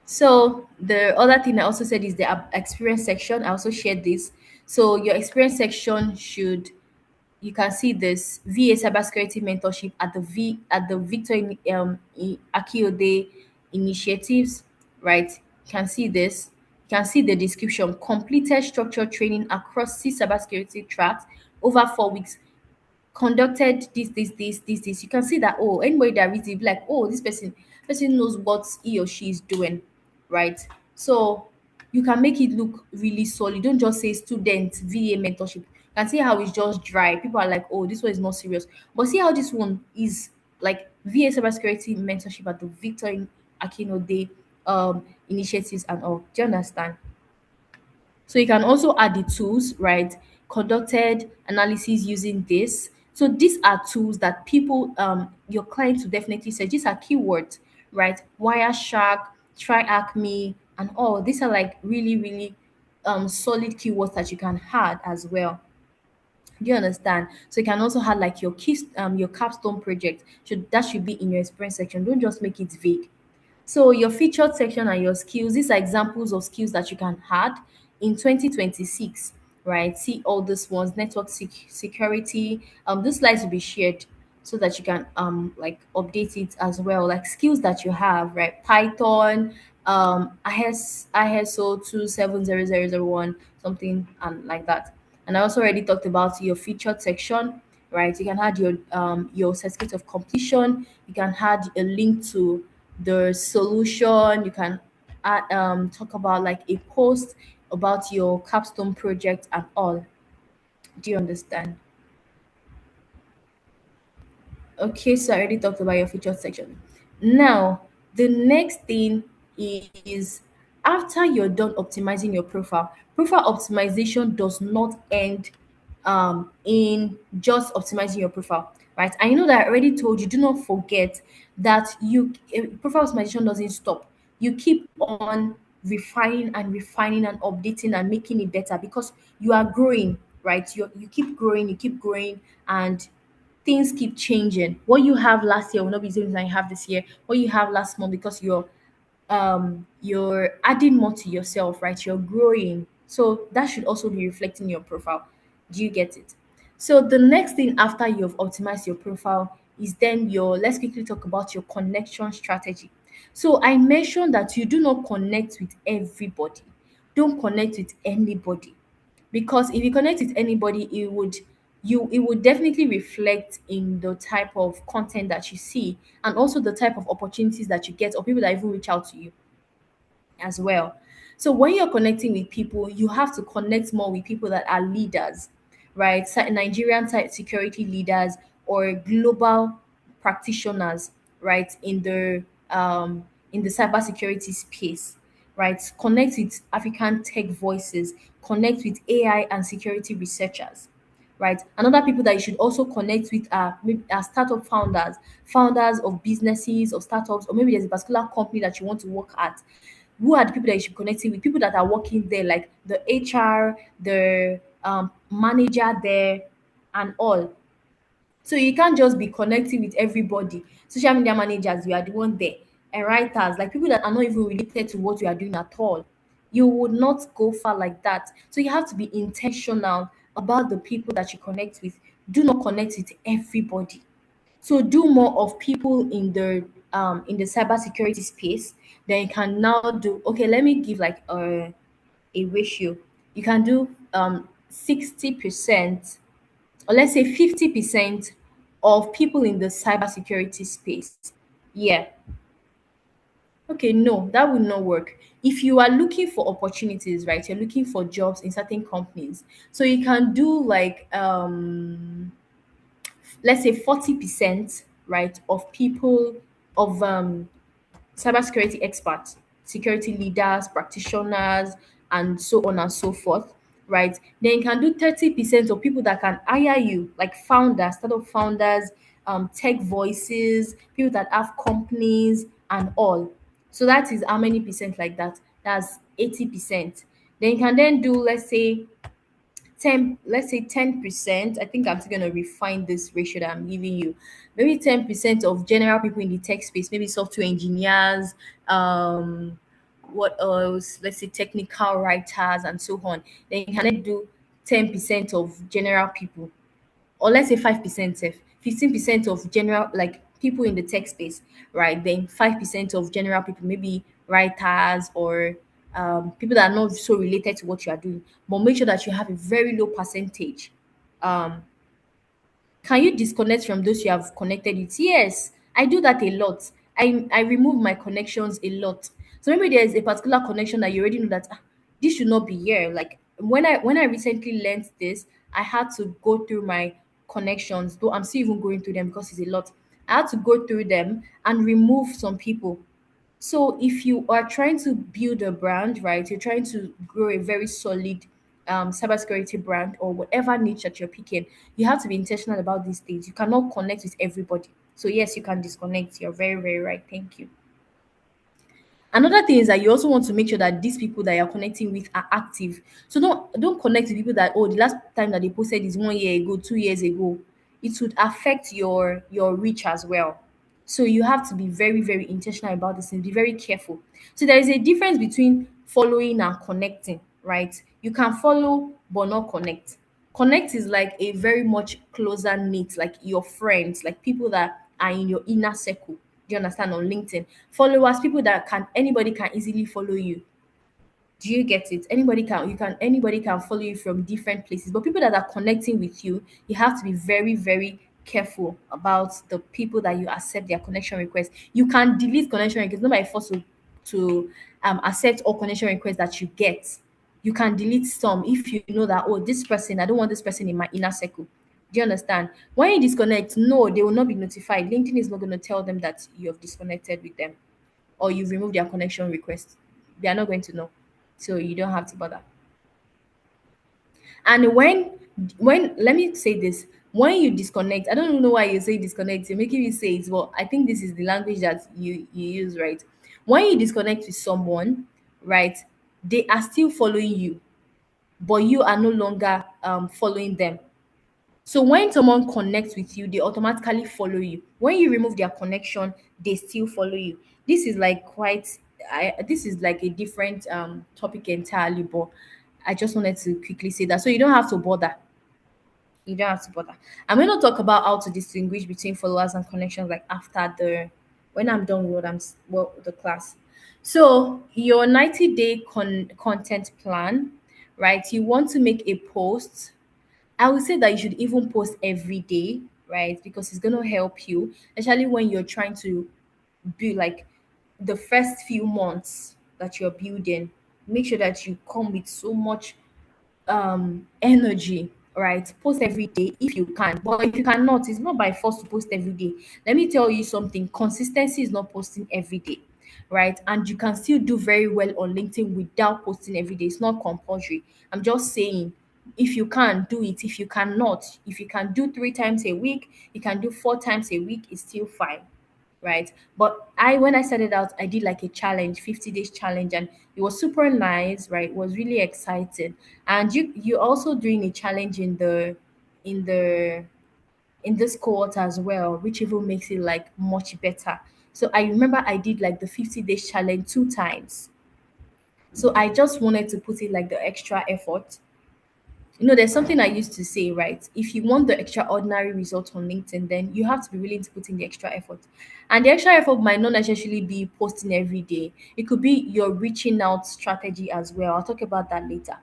So the other thing I also said is the experience section. I also shared this. So your experience section should, you can see this VA Cybersecurity Mentorship at the Victor Akiode initiatives, right? You can see this. You can see the description: completed structured training across 6 cybersecurity tracks over 4 weeks, conducted this. You can see that, oh, anybody that reads it be like, oh, this person knows what he or she is doing, right? So you can make it look really solid. Don't just say student VA mentorship. You can see how it's just dry. People are like, oh, this one is not serious. But see how this one is like VA cybersecurity mentorship at the Victor Akinode initiatives and all. Do you understand? So you can also add the tools, right? Conducted analysis using this. So these are tools that people, your clients will definitely say these are keywords, right? Wireshark, TryAcme, and all. These are like really, really solid keywords that you can add as well. Do you understand? So you can also have like your capstone project. Should be in your experience section. Don't just make it vague. So your featured section and your skills, these are examples of skills that you can add in 2026, right? See all these ones: network security. These slides will be shared so that you can like update it as well. Like skills that you have, right? Python, ISO 27001, something like that. And I also already talked about your featured section, right? You can add your certificate of completion. You can add a link to the solution. You can talk about like a post about your capstone project and all. Do you understand? Okay, so I already talked about your featured section. Now, the next thing is, after you're done optimizing your profile optimization does not end in just optimizing your profile, right? I know that I already told you, do not forget that profile optimization doesn't stop. You keep on refining and updating and making it better because you are growing, right? You keep growing, and things keep changing. What you have last year will not be the same thing you have this year. What you have last month, because you're adding more to yourself, right? You're growing. So that should also be reflecting your profile. Do you get it? So the next thing after you've optimized your profile is then your let's quickly talk about your connection strategy. So I mentioned that you do not connect with everybody. Don't connect with anybody, because if you connect with anybody, it would definitely reflect in the type of content that you see, and also the type of opportunities that you get, or people that even reach out to you as well. So when you're connecting with people, you have to connect more with people that are leaders, right? Nigerian security leaders or global practitioners, right? In the cybersecurity space, right? Connect with African tech voices, connect with AI and security researchers, right? Another people that you should also connect with are maybe are startup founders of businesses or startups, or maybe there's a particular company that you want to work at. Who are the people that you should be connecting with? People that are working there, like the HR, the manager there, and all. So you can't just be connecting with everybody. Social media managers, you are the one there. And writers, like people that are not even related to what you are doing at all. You would not go far like that. So you have to be intentional about the people that you connect with. Do not connect with everybody. So do more of people in the cybersecurity space. Then you can now do, okay, let me give like a ratio. You can do 60%, or let's say 50% of people in the cybersecurity space. Yeah. Okay, no, that will not work. If you are looking for opportunities, right? You're looking for jobs in certain companies. So you can do like let's say 40%, right, of people of cybersecurity experts, security leaders, practitioners, and so on and so forth, right? Then you can do 30% of people that can hire you, like founders, startup founders, tech voices, people that have companies and all. So that is how many percent like that? That's 80%. Then you can then do, let's say 10%. I think I'm still gonna refine this ratio that I'm giving you. Maybe 10% of general people in the tech space, maybe software engineers, what else? Let's say technical writers and so on. Then you can then do 10% of general people, or let's say 5%, 15% of general, like people in the tech space, right? Then 5% of general people, maybe writers or people that are not so related to what you are doing, but make sure that you have a very low percentage. um can you disconnect from those you have connected with? Yes, I do that a lot. I remove my connections a lot. So maybe there's a particular connection that you already know that this should not be here. Like when I recently learned this, I had to go through my connections, though I'm still even going through them because it's a lot. I had to go through them and remove some people. So if you are trying to build a brand, right, you're trying to grow a very solid cybersecurity brand or whatever niche that you're picking, you have to be intentional about these things. You cannot connect with everybody. So yes, you can disconnect. You're very, very right. Thank you. Another thing is that you also want to make sure that these people that you're connecting with are active. So don't connect with people that, oh, the last time that they posted is 1 year ago, 2 years ago. It would affect your reach as well. So you have to be very, very intentional about this and be very careful. So there is a difference between following and connecting, right? You can follow but not connect. Connect is like a very much closer knit, like your friends, like people that are in your inner circle. Do you understand? On LinkedIn, followers, people that can anybody can easily follow you. Do you get it? Anybody can follow you from different places. But people that are connecting with you, you have to be very, very careful about the people that you accept their connection requests. You can delete connection requests, not by force to accept all connection requests that you get. You can delete some if you know that, oh, this person, I don't want this person in my inner circle. Do you understand? When you disconnect, no, they will not be notified. LinkedIn is not going to tell them that you have disconnected with them or you've removed their connection request. They are not going to know. So you don't have to bother. And when let me say this, when you disconnect, I don't even know why you say disconnect, you're making me say it, but I think this is the language that you use, right? When you disconnect with someone, right, they are still following you, but you are no longer following them. So when someone connects with you, they automatically follow you. When you remove their connection, they still follow you. This is like quite this is like a different topic entirely, but I just wanted to quickly say that. So you don't have to bother. You don't have to bother. I'm going to talk about how to distinguish between followers and connections like after the when I'm done with what the class. So your 90-day content plan, right? You want to make a post. I would say that you should even post every day, right? Because it's going to help you, especially when you're trying to build like the first few months that you're building. Make sure that you come with so much energy, right? Post every day if you can, but if you cannot, it's not by force to post every day. Let me tell you something: consistency is not posting every day, right? And you can still do very well on LinkedIn without posting every day. It's not compulsory. I'm just saying, if you can do it, if you cannot, if you can do 3 times a week, you can do 4 times a week, it's still fine, right? But when I started out, I did like a challenge, 50 days challenge, and it was super nice, right? It was really exciting. And you also doing a challenge in the in this cohort as well, which even makes it like much better. So I remember I did like the 50 days challenge 2 times. So I just wanted to put in like the extra effort. There's something I used to say, right? If you want the extraordinary result on LinkedIn, then you have to be willing to put in the extra effort. And the extra effort might not necessarily be posting every day, it could be your reaching out strategy as well. I'll talk about that later.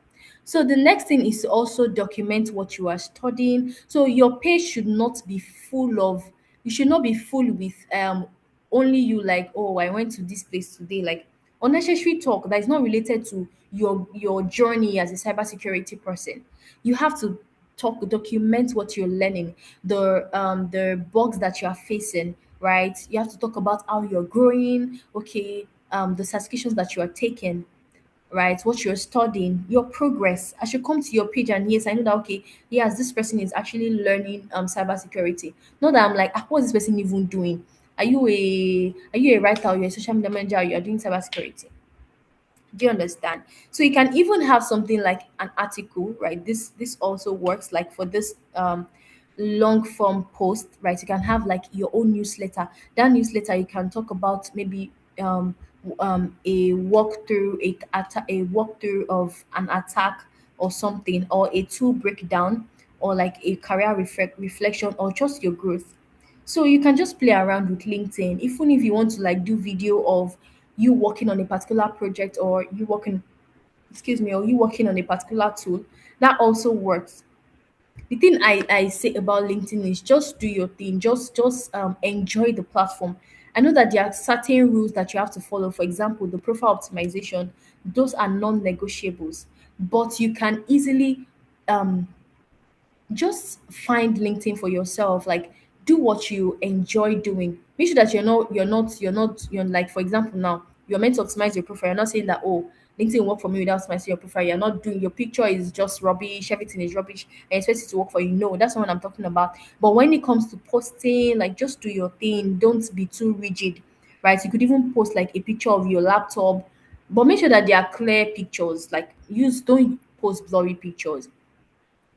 So the next thing is to also document what you are studying. So your page should not be full of, you should not be full with only you like, oh, I went to this place today, like unnecessary talk that is not related to your journey as a cybersecurity person. You have to document what you're learning, the bugs that you are facing, right? You have to talk about how you're growing, okay, the certifications that you are taking, right? What you're studying, your progress. I should come to your page and yes, I know that okay, yes, this person is actually learning cybersecurity. Not that I'm like, what's this person even doing? Are you a writer or you're a social media manager or you're doing cybersecurity? Do you understand? So you can even have something like an article, right? This also works like for this long form post, right? You can have like your own newsletter. That newsletter you can talk about maybe a walkthrough, a walkthrough of an attack or something, or a tool breakdown, or like a career reflection, or just your growth. So you can just play around with LinkedIn, even if you want to like do video of you working on a particular project, or you working, excuse me, or you working on a particular tool, that also works. The thing I say about LinkedIn is just do your thing, just enjoy the platform. I know that there are certain rules that you have to follow. For example, the profile optimization, those are non-negotiables, but you can easily um just find LinkedIn for yourself. Like, do what you enjoy doing. Make sure that you're like, for example, now you're meant to optimize your profile. You're not saying that, oh, LinkedIn work for me without optimizing your profile. You're not doing, your picture is just rubbish, everything is rubbish, and expect it to work for you. No, that's not what I'm talking about. But when it comes to posting, like, just do your thing. Don't be too rigid, right? You could even post like a picture of your laptop, but make sure that they are clear pictures. Like, don't post blurry pictures.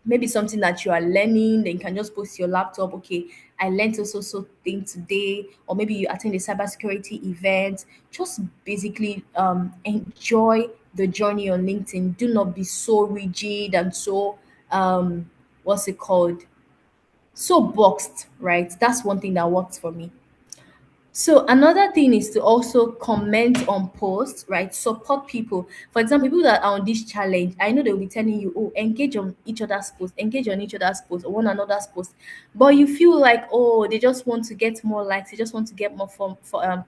Maybe something that you are learning, then you can just post your laptop. Okay, I learned so thing today, or maybe you attend a cybersecurity event. Just basically enjoy the journey on LinkedIn. Do not be so rigid and so what's it called, so boxed, right? That's one thing that works for me. So another thing is to also comment on posts, right? Support people. For example, people that are on this challenge, I know they'll be telling you, oh, engage on each other's posts, engage on each other's posts, or one another's posts. But you feel like, oh, they just want to get more likes, they just want to get more for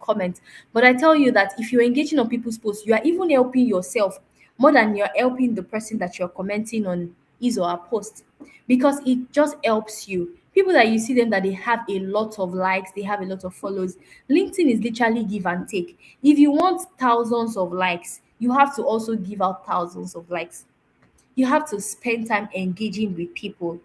comments. But I tell you that if you're engaging on people's posts, you are even helping yourself more than you're helping the person that you're commenting on his or her post, because it just helps you. People that you see them that they have a lot of likes, they have a lot of follows. LinkedIn is literally give and take. If you want thousands of likes, you have to also give out thousands of likes. You have to spend time engaging with people,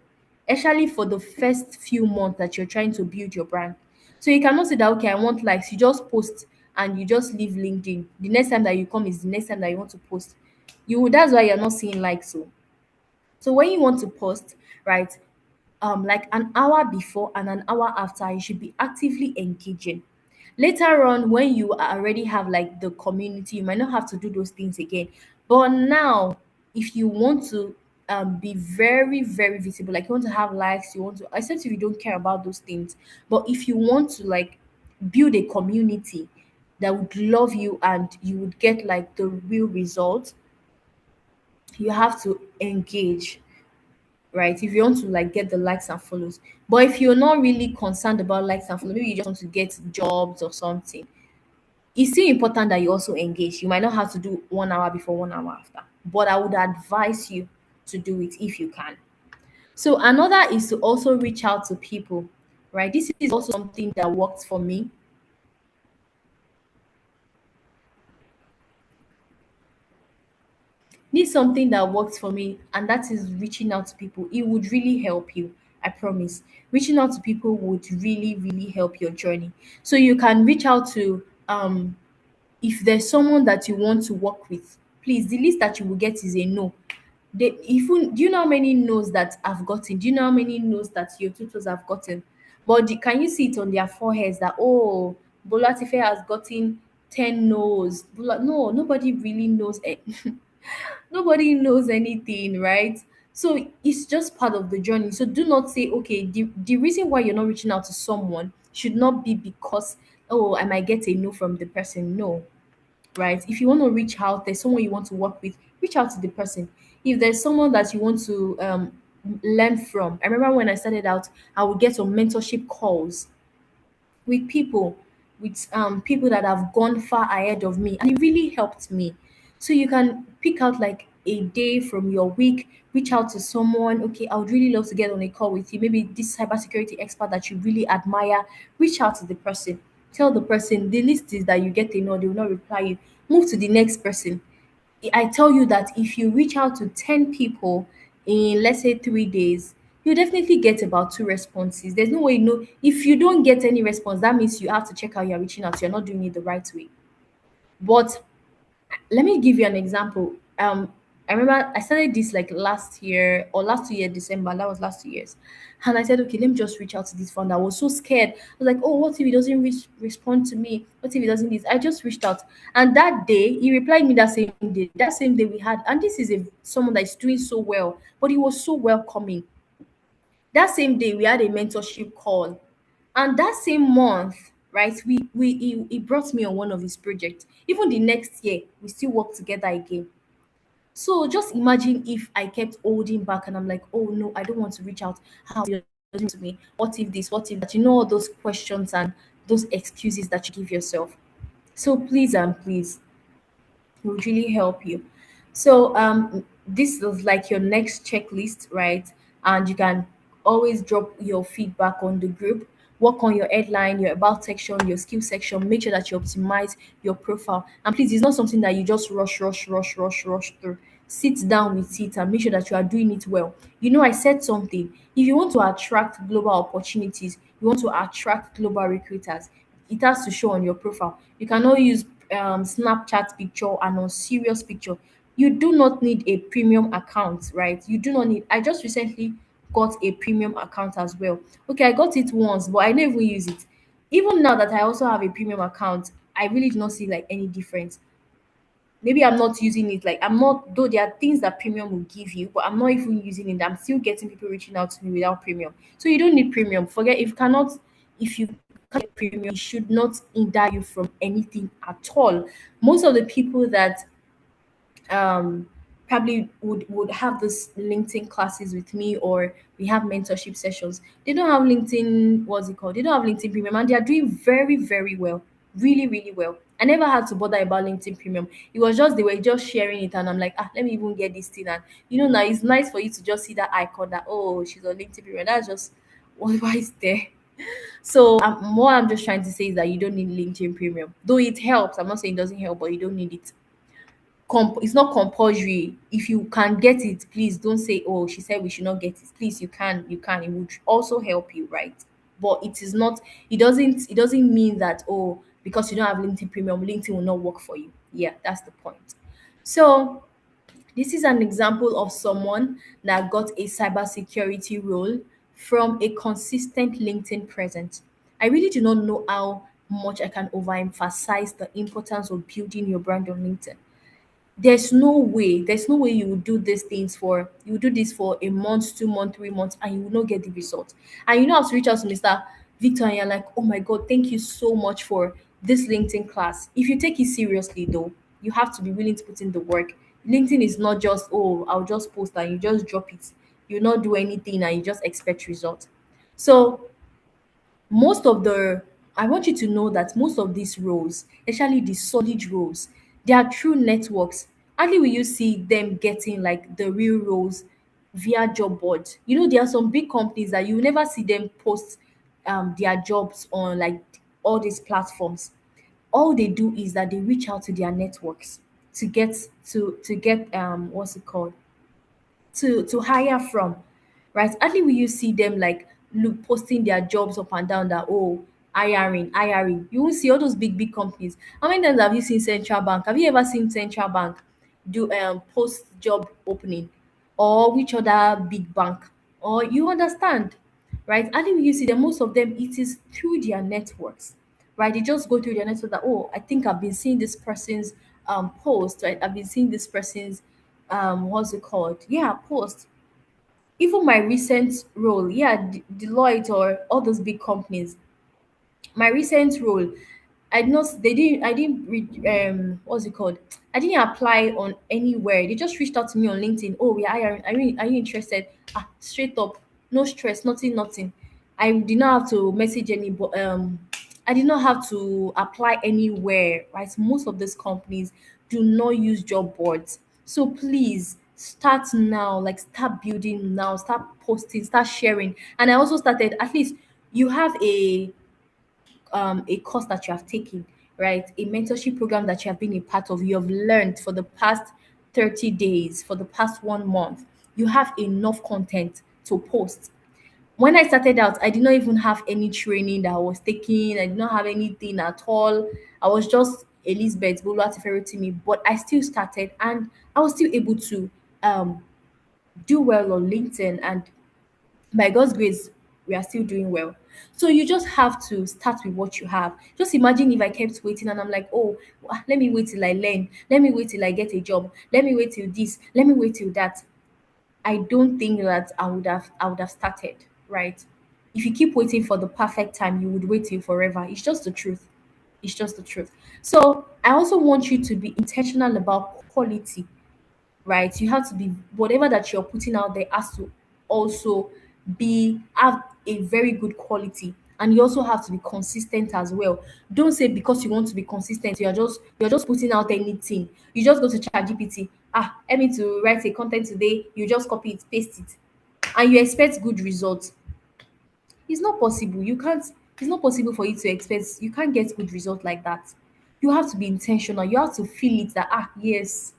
especially for the first few months that you're trying to build your brand. So you cannot say that, okay, I want likes, you just post and you just leave LinkedIn. The next time that you come is the next time that you want to post. That's why you're not seeing likes. So when you want to post, right, like an hour before and an hour after, you should be actively engaging. Later on, when you already have like the community, you might not have to do those things again. But now, if you want to be very, very visible, like you want to have likes, you want to, except if you don't care about those things, but if you want to like build a community that would love you and you would get like the real result, you have to engage, right? If you want to like get the likes and follows. But if you're not really concerned about likes and follows, maybe you just want to get jobs or something, it's still important that you also engage. You might not have to do 1 hour before, 1 hour after, but I would advise you to do it if you can. So another is to also reach out to people, right? This is also something that works for me. Need something that works for me, and that is reaching out to people. It would really help you, I promise. Reaching out to people would really, really help your journey. So you can reach out to if there's someone that you want to work with, please, the least that you will get is a no. They even, do you know how many no's that I've gotten? Do you know how many no's that your tutors have gotten? But can you see it on their foreheads that, oh, Bolatife has gotten 10 no's? No, nobody really knows it. Nobody knows anything, right? So it's just part of the journey. So do not say, okay, the reason why you're not reaching out to someone should not be because, oh, I might get a no from the person. No, right? If you want to reach out, there's someone you want to work with, reach out to the person. If there's someone that you want to learn from, I remember when I started out, I would get on mentorship calls with people, people that have gone far ahead of me, and it really helped me. So you can pick out like a day from your week, reach out to someone. Okay, I would really love to get on a call with you, maybe this cybersecurity expert that you really admire. Reach out to the person, tell the person. The list is that you get a no, they will not reply you, move to the next person. I tell you that if you reach out to 10 people in, let's say, 3 days, you definitely get about two responses. There's no way, no, if you don't get any response, that means you have to check how you're reaching out. You're not doing it the right way. But let me give you an example. I remember I started this like last year or last 2 year December. That was last 2 years, and I said, okay, let me just reach out to this founder. I was so scared. I was like, oh, what if he doesn't respond to me? What if he doesn't this? I just reached out, and that day he replied me that same day. That same day we had, and this is a someone that is doing so well, but he was so welcoming. That same day we had a mentorship call, and that same month. right? He brought me on one of his projects. Even the next year, we still work together again. So just imagine if I kept holding back and I'm like, oh no, I don't want to reach out. How you're doing to me? What if this? What if that? You know, all those questions and those excuses that you give yourself. So please and please, it would really help you. So this is like your next checklist, right? And you can always drop your feedback on the group. Work on your headline, your about section, your skill section. Make sure that you optimize your profile. And please, it's not something that you just rush through. Sit down with it and make sure that you are doing it well. You know, I said something. If you want to attract global opportunities, you want to attract global recruiters, it has to show on your profile. You cannot use Snapchat picture and on serious picture. You do not need a premium account, right? You do not need. I just recently got a premium account as well. Okay, I got it once, but I never use it. Even now that I also have a premium account, I really do not see like any difference. Maybe I'm not using it. Like I'm not, though there are things that premium will give you, but I'm not even using it. I'm still getting people reaching out to me without premium. So you don't need premium. Forget if you cannot, if you can't get premium, it should not hinder you from anything at all. Most of the people that um probably would have this LinkedIn classes with me, or we have mentorship sessions, they don't have LinkedIn, what's it called, they don't have LinkedIn premium, and they are doing very very well, really really well. I never had to bother about LinkedIn premium. It was just they were just sharing it, and I'm like, let me even get this thing. And now it's nice for you to just see that icon that, oh, she's on LinkedIn premium. That's just why it's there. So what I'm just trying to say is that you don't need LinkedIn premium, though it helps. I'm not saying it doesn't help, but you don't need it. It's not compulsory. If you can get it, please don't say, oh, she said we should not get it. Please, you can, it would also help you, right? But it is not, it doesn't mean that, oh, because you don't have LinkedIn premium, LinkedIn will not work for you. Yeah, that's the point. So this is an example of someone that got a cybersecurity role from a consistent LinkedIn presence. I really do not know how much I can overemphasize the importance of building your brand on LinkedIn. There's no way you would do these things for, you would do this for a month, 2 months, 3 months, and you will not get the result. And how to reach out to Mr. Victor, and you're like, oh my god, thank you so much for this LinkedIn class. If you take it seriously though, you have to be willing to put in the work. LinkedIn is not just, oh, I'll just post and you just drop it. You not do anything and you just expect result. So most of the I want you to know that most of these roles, especially the solid roles, they are through networks. Hardly will you see them getting like the real roles via job boards. There are some big companies that you will never see them post their jobs on like all these platforms. All they do is that they reach out to their networks to get to get what's it called, to hire from, right? Hardly will you see them like look posting their jobs up and down that, oh, hiring. You won't see all those big companies. How many times have you seen Central Bank? Have you ever seen Central Bank do post job opening, or which other big bank? Or you understand, right? Hardly will you see them. Most of them, it is through their networks, right? They just go through their network that, oh, I think I've been seeing this person's post, right? I've been seeing this person's what's it called? Yeah, post. Even my recent role, yeah, Deloitte or all those big companies, my recent role, I not I didn't read what's it called? I didn't apply on anywhere. They just reached out to me on LinkedIn. Oh, we are hiring. Are you interested? Straight up, no stress, nothing. I did not have to message any, but I did not have to apply anywhere. Right? Most of these companies do not use job boards. So please start now, like start building now, start posting, start sharing. And I also started, at least you have a course that you have taken, right? A mentorship program that you have been a part of, you have learned for the past 30 days, for the past 1 month. You have enough content to post. When I started out, I did not even have any training that I was taking. I did not have anything at all. I was just Elizabeth Rotimi, but I still started and I was still able to um, do well on LinkedIn, and by God's grace, we are still doing well. So you just have to start with what you have. Just imagine if I kept waiting and I'm like, oh, let me wait till I learn. Let me wait till I get a job. Let me wait till this. Let me wait till that. I don't think that I would have started, right? If you keep waiting for the perfect time, you would wait till forever. It's just the truth. It's just the truth. So I also want you to be intentional about quality, right? You have to be, whatever that you're putting out there has to also be have a very good quality, and you also have to be consistent as well. Don't say because you want to be consistent, you're just putting out anything. You just go to ChatGPT, help me to write a content today. You just copy it, paste it, and you expect good results. It's not possible. You can't, it's not possible for you to expect, you can't get good result like that. You have to be intentional. You have to feel it that, yes.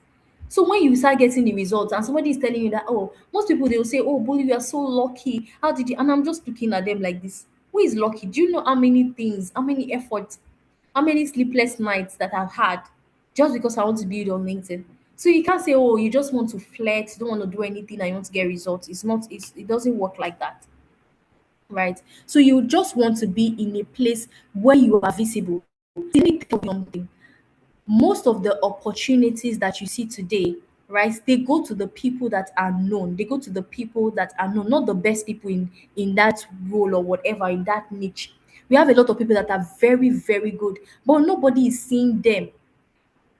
So when you start getting the results and somebody is telling you that, oh, most people they'll say, oh, Bully, you are so lucky. How did you? And I'm just looking at them like this. Who is lucky? Do you know how many things, how many efforts, how many sleepless nights that I've had just because I want to build on LinkedIn? So you can't say, oh, you just want to flex, you don't want to do anything and you want to get results. It's not, it doesn't work like that, right? So you just want to be in a place where you are visible. Let me tell you something. Most of the opportunities that you see today, right, they go to the people that are known. They go to the people that are known, not the best people in that role or whatever, in that niche. We have a lot of people that are very, very good, but nobody is seeing them.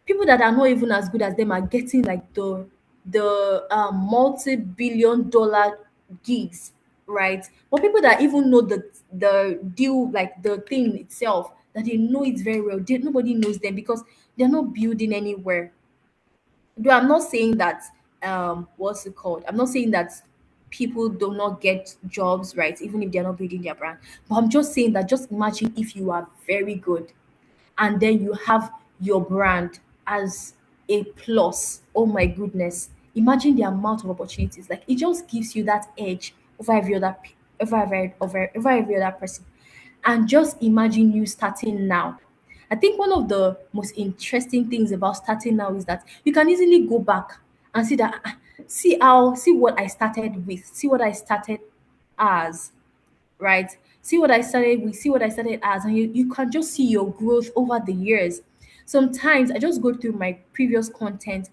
People that are not even as good as them are getting like the multi-billion dollar gigs, right? But people that even know the deal, like the thing itself, that they know it very well, nobody knows them because they're not building anywhere. Though I'm not saying that, what's it called, I'm not saying that people do not get jobs, right, even if they're not building their brand, but I'm just saying that, just imagine if you are very good and then you have your brand as a plus. Oh my goodness. Imagine the amount of opportunities. Like, it just gives you that edge over every other over every other person. And just imagine you starting now. I think one of the most interesting things about starting now is that you can easily go back and see that, see what I started with, see what I started as, right? See what I started with, see what I started as, and you can just see your growth over the years. Sometimes I just go through my previous content,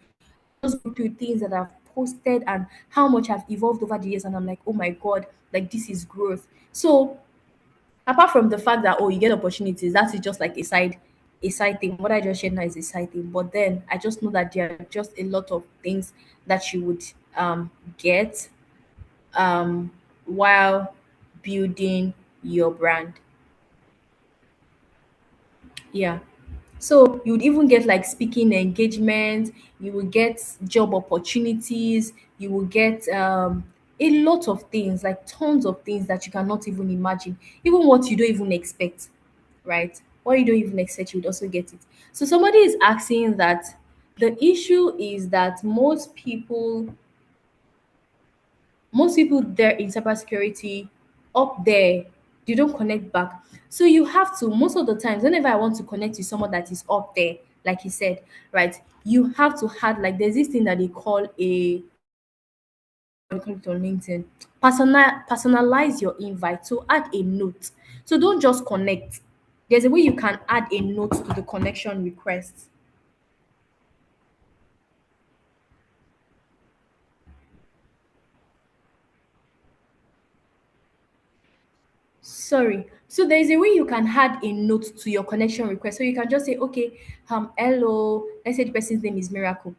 just go through things that I've posted and how much I've evolved over the years, and I'm like, oh my god, like this is growth. So apart from the fact that, oh, you get opportunities, that is just like a side thing. What I just shared now is a side thing. But then I just know that there are just a lot of things that you would get um while building your brand. Yeah. So you would even get like speaking engagement, you will get job opportunities, you will get a lot of things, like tons of things that you cannot even imagine, even what you don't even expect, right? What you don't even expect, you would also get it. So somebody is asking that the issue is that most people there in cybersecurity up there, they don't connect back. So you have to, most of the times, whenever I want to connect with someone that is up there, like he said, right, you have to add, like, there's this thing that they call a, we call it on LinkedIn, personalize your invite. So add a note. So don't just connect. There's a way you can add a note to the connection request. Sorry. So there is a way you can add a note to your connection request. So you can just say, okay, hello. Let's say the person's name is Miracle.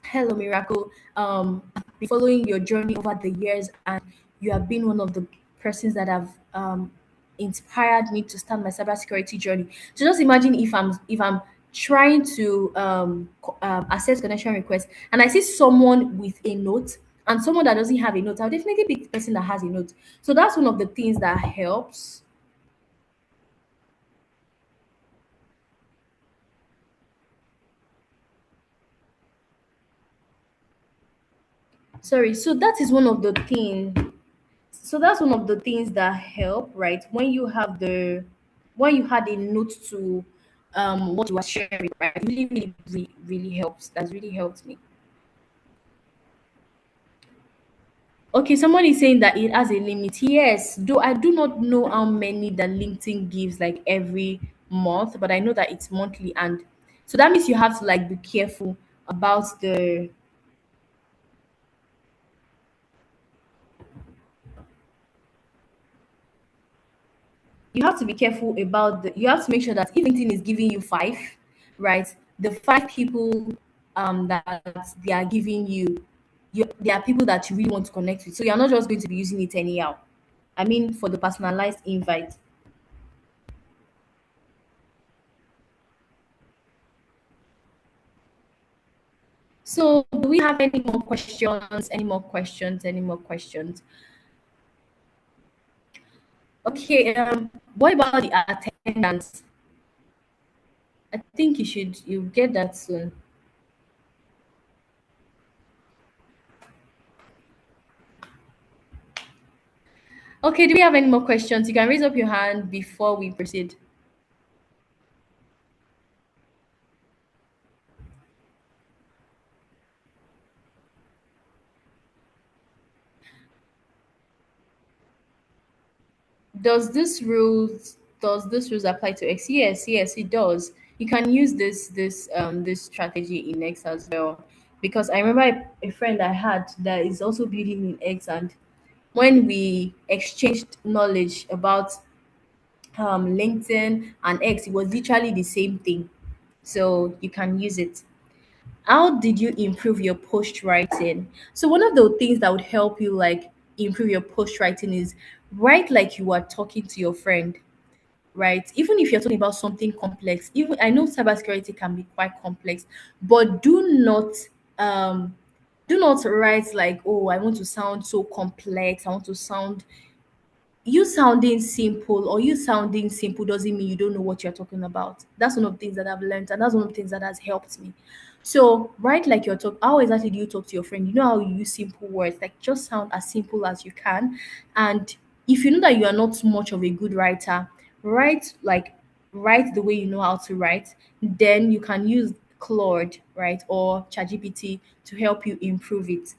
Hello, Miracle. Been following your journey over the years, and you have been one of the persons that have inspired me to start my cybersecurity journey. So just imagine if I'm trying to access connection request, and I see someone with a note and someone that doesn't have a note, I'll definitely pick the person that has a note. So that's one of the things that helps. Sorry. So that's one of the things that help, right? When you had a note to what you were sharing, right? Really, really, really, really helps. That's really helped me. Okay, someone is saying that it has a limit. Yes, though I do not know how many that LinkedIn gives like every month, but I know that it's monthly, and so that means you have to like be careful about the. you have to be careful about you have to make sure that if LinkedIn is giving you five, right, the five people that they are giving you, they are people that you really want to connect with. So you're not just going to be using it anyhow. I mean, for the personalized invite. So do we have any more questions? Any more questions? Any more questions? Okay, what about the attendance? I think you get that soon. Okay, do we have any more questions? You can raise up your hand before we proceed. Does this rules apply to X? Yes, yes, it does. You can use this strategy in X as well. Because I remember a friend I had that is also building in X, and when we exchanged knowledge about LinkedIn and X, it was literally the same thing. So you can use it. How did you improve your post writing? So one of the things that would help you like improve your post writing is write like you are talking to your friend, right? Even if you're talking about something complex, even I know cybersecurity can be quite complex, but um do not write like, oh, I want to sound so complex. I want to sound you sounding simple or you sounding simple doesn't mean you don't know what you're talking about. That's one of the things that I've learned, and that's one of the things that has helped me. So, right, like you're talking, how exactly do you talk to your friend? You know how you use simple words, like just sound as simple as you can. And if you know that you are not much of a good writer, write like write the way you know how to write. Then you can use Claude, right, or ChatGPT to help you improve it.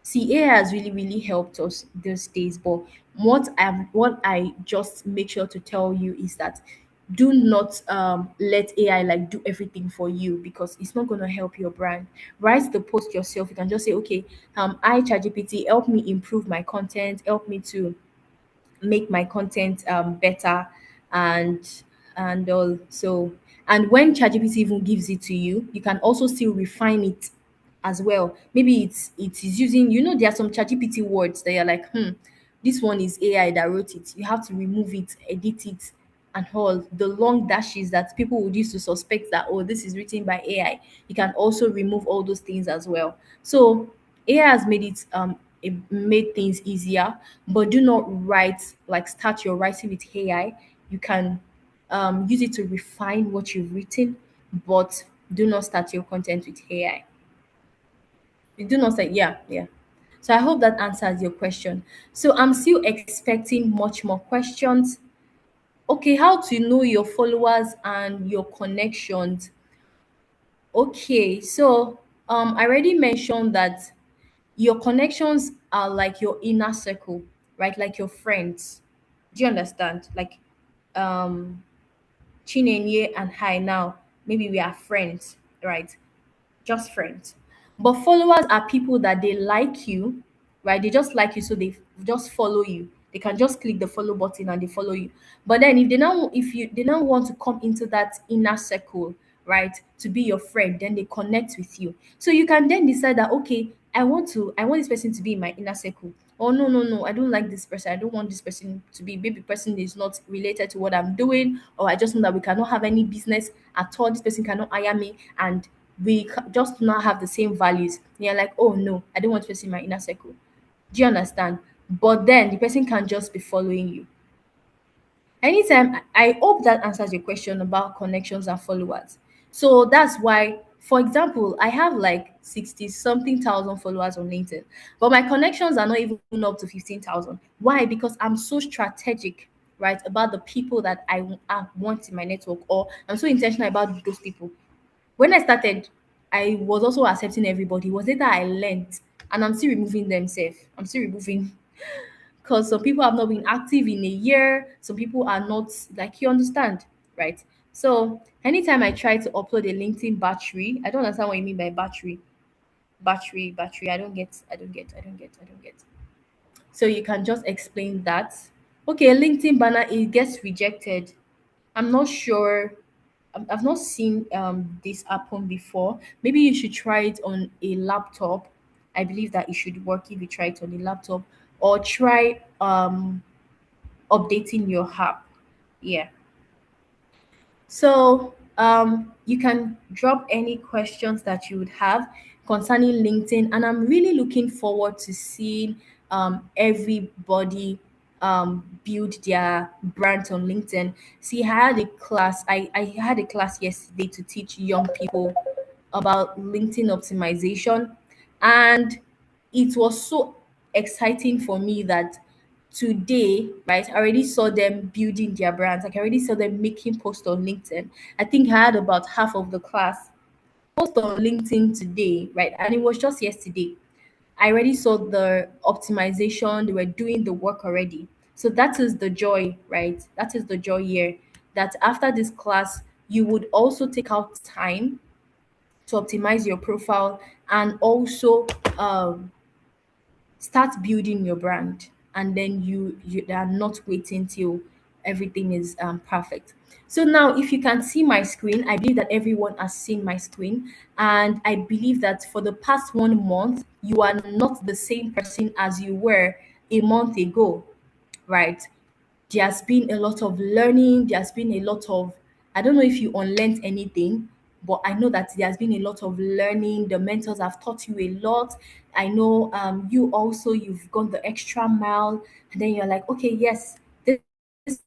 See, AI has really, really helped us these days. But what I just make sure to tell you is that do not let AI like do everything for you, because it's not gonna help your brand. Write the post yourself. You can just say, okay, I ChatGPT help me improve my content, help me to make my content better, and all. So, and when ChatGPT even gives it to you, you can also still refine it as well. Maybe it is using, there are some ChatGPT words that you're like, this one is AI that wrote it. You have to remove it, edit it, and all the long dashes that people would use to suspect that, oh, this is written by AI. You can also remove all those things as well. So AI has it made things easier, but do not start your writing with AI. You can use it to refine what you've written, but do not start your content with AI. You do not say, yeah, yeah. So I hope that answers your question. So I'm still expecting much more questions. Okay, how to know your followers and your connections? Okay, so I already mentioned that your connections are like your inner circle, right? Like your friends. Do you understand? Like um Chinenye and I now, maybe we are friends, right? Just friends. But followers are people that they like you, right? They just like you, so they just follow you. They can just click the follow button and they follow you. But then if they now want to come into that inner circle, right, to be your friend, then they connect with you. So you can then decide that, okay, I want this person to be in my inner circle. Oh, no, no, no, I don't like this person. I don't want this person to be, maybe person is not related to what I'm doing, or I just know that we cannot have any business at all. This person cannot hire me, and just do not have the same values. And you're like, oh no, I don't want to person in my inner circle. Do you understand? But then the person can just be following you. Anytime, I hope that answers your question about connections and followers. So that's why, for example, I have like 60 something thousand followers on LinkedIn, but my connections are not even up to 15,000. Why? Because I'm so strategic, right, about the people that I want in my network, or I'm so intentional about those people. When I started, I was also accepting everybody. It was later I learned, and I'm still removing them safe. I'm still removing, because some people have not been active in a year. Some people are not, like, you understand, right? So anytime I try to upload a LinkedIn battery, I don't understand what you mean by battery. Battery. I don't get. So you can just explain that. Okay, a LinkedIn banner, it gets rejected. I'm not sure. I've not seen this happen before. Maybe you should try it on a laptop. I believe that it should work if you try it on a laptop, or try updating your app. Yeah. So you can drop any questions that you would have concerning LinkedIn, and I'm really looking forward to seeing everybody build their brand on LinkedIn. See, I had a class yesterday to teach young people about LinkedIn optimization, and it was so exciting for me that today, right, I already saw them building their brands. Like I already saw them making posts on LinkedIn. I think I had about half of the class post on LinkedIn today, right? And it was just yesterday. I already saw the optimization, they were doing the work already. So that is the joy, right? That is the joy here. That after this class, you would also take out time to optimize your profile, and also start building your brand, and then you are not waiting till everything is perfect. So now, if you can see my screen, I believe that everyone has seen my screen, and I believe that for the past 1 month you are not the same person as you were a month ago, right? There's been a lot of learning, there's been a lot of, I don't know if you unlearned anything, but I know that there's been a lot of learning. The mentors have taught you a lot. I know you also, you've gone the extra mile, and then you're like, okay, yes, this is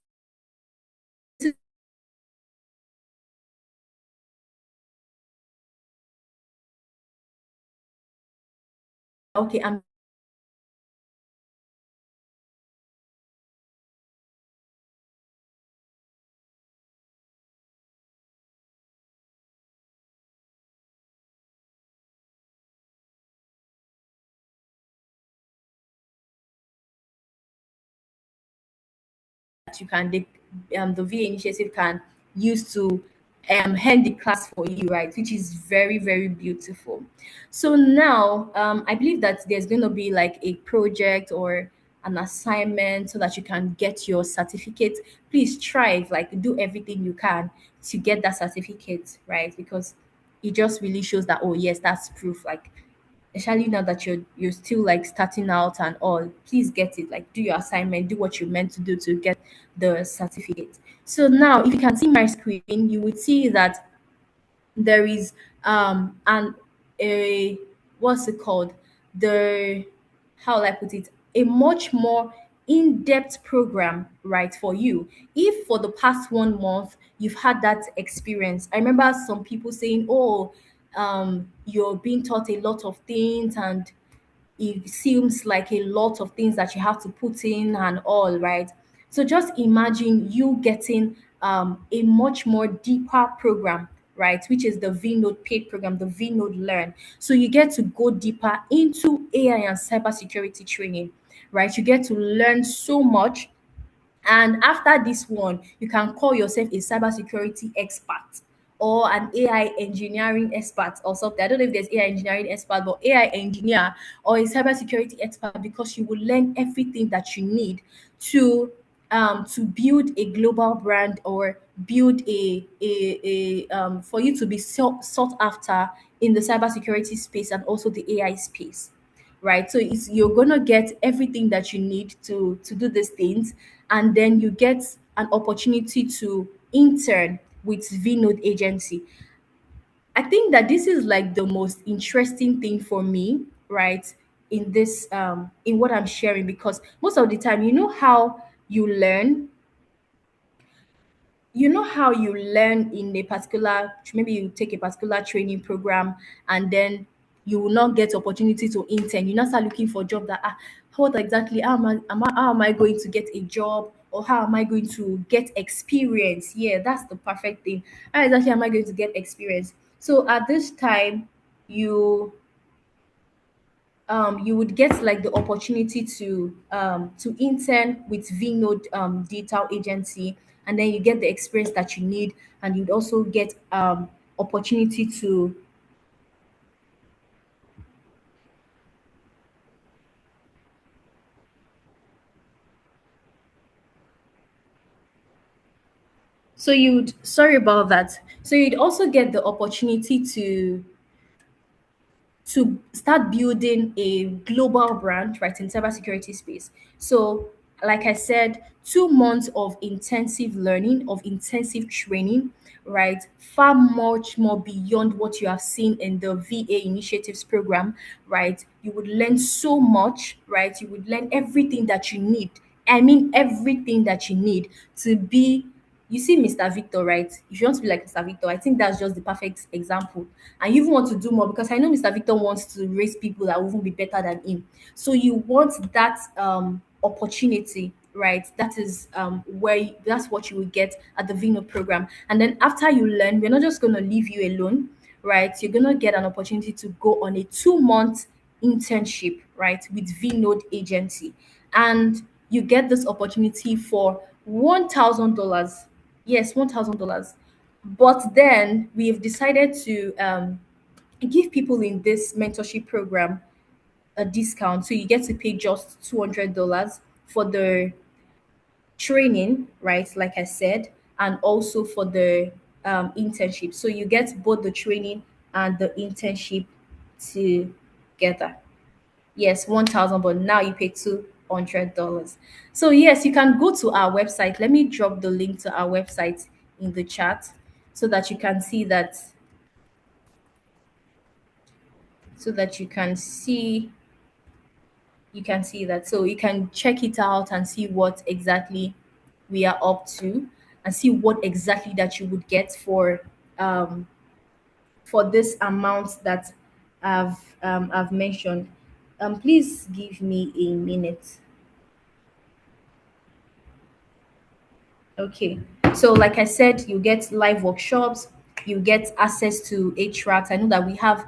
okay. I'm that you can the VA initiative can use to hand the class for you, right? Which is very, very beautiful. So now I believe that there's going to be like a project or an assignment so that you can get your certificate. Please strive, like do everything you can to get that certificate, right? Because it just really shows that, oh yes, that's proof. Like especially now that you're still like starting out and all, please get it, like do your assignment, do what you meant to do to get the certificate. So now if you can see my screen, you would see that there is an a what's it called, the, how will I put it, a much more in-depth program, right, for you. If for the past 1 month you've had that experience, I remember some people saying, oh, you're being taught a lot of things, and it seems like a lot of things that you have to put in and all, right? So just imagine you getting a much more deeper program, right? Which is the VNode paid program, the VNode Learn. So you get to go deeper into AI and cybersecurity training, right? You get to learn so much, and after this one, you can call yourself a cybersecurity expert or an AI engineering expert or something. I don't know if there's AI engineering expert, but AI engineer or a cybersecurity expert, because you will learn everything that you need to build a global brand, or build a for you to be sought after in the cybersecurity space and also the AI space, right? So it's, you're gonna get everything that you need to do these things, and then you get an opportunity to intern with VNode agency. I think that this is like the most interesting thing for me, right? In this in what I'm sharing, because most of the time, you learn how you learn in a particular, maybe you take a particular training program, and then you will not get opportunity to intern. You now start looking for job that, what exactly, how am I going to get a job, or how am I going to get experience? Yeah, that's the perfect thing. How exactly am I going to get experience? So at this time, you you would get like the opportunity to intern with VNode digital agency, and then you get the experience that you need, and you'd also get opportunity to So you'd sorry about that. So you'd also get the opportunity to start building a global brand, right, in cybersecurity space. So, like I said, 2 months of intensive learning, of intensive training, right, far much more beyond what you have seen in the VA initiatives program, right. You would learn so much, right. You would learn everything that you need. I mean, everything that you need to be, you see Mr. Victor, right? If you want to be like Mr. Victor, I think that's just the perfect example. And you even want to do more because I know Mr. Victor wants to raise people that will even be better than him. So you want that opportunity, right? That is that's what you will get at the Vino program. And then after you learn, we're not just gonna leave you alone, right? You're gonna get an opportunity to go on a 2 month internship, right, with Vinode agency. And you get this opportunity for $1,000. Yes, $1,000. But then we've decided to give people in this mentorship program a discount. So you get to pay just $200 for the training, right? Like I said, and also for the internship. So you get both the training and the internship together. Yes, 1,000, but now you pay $200. So yes, you can go to our website. Let me drop the link to our website in the chat so that you can see that so that you can see that. So you can check it out and see what exactly we are up to and see what exactly that you would get um for this amount that I've mentioned. Please give me a minute. Okay. So, like I said, you get live workshops, you get access to HRAT. I know that we have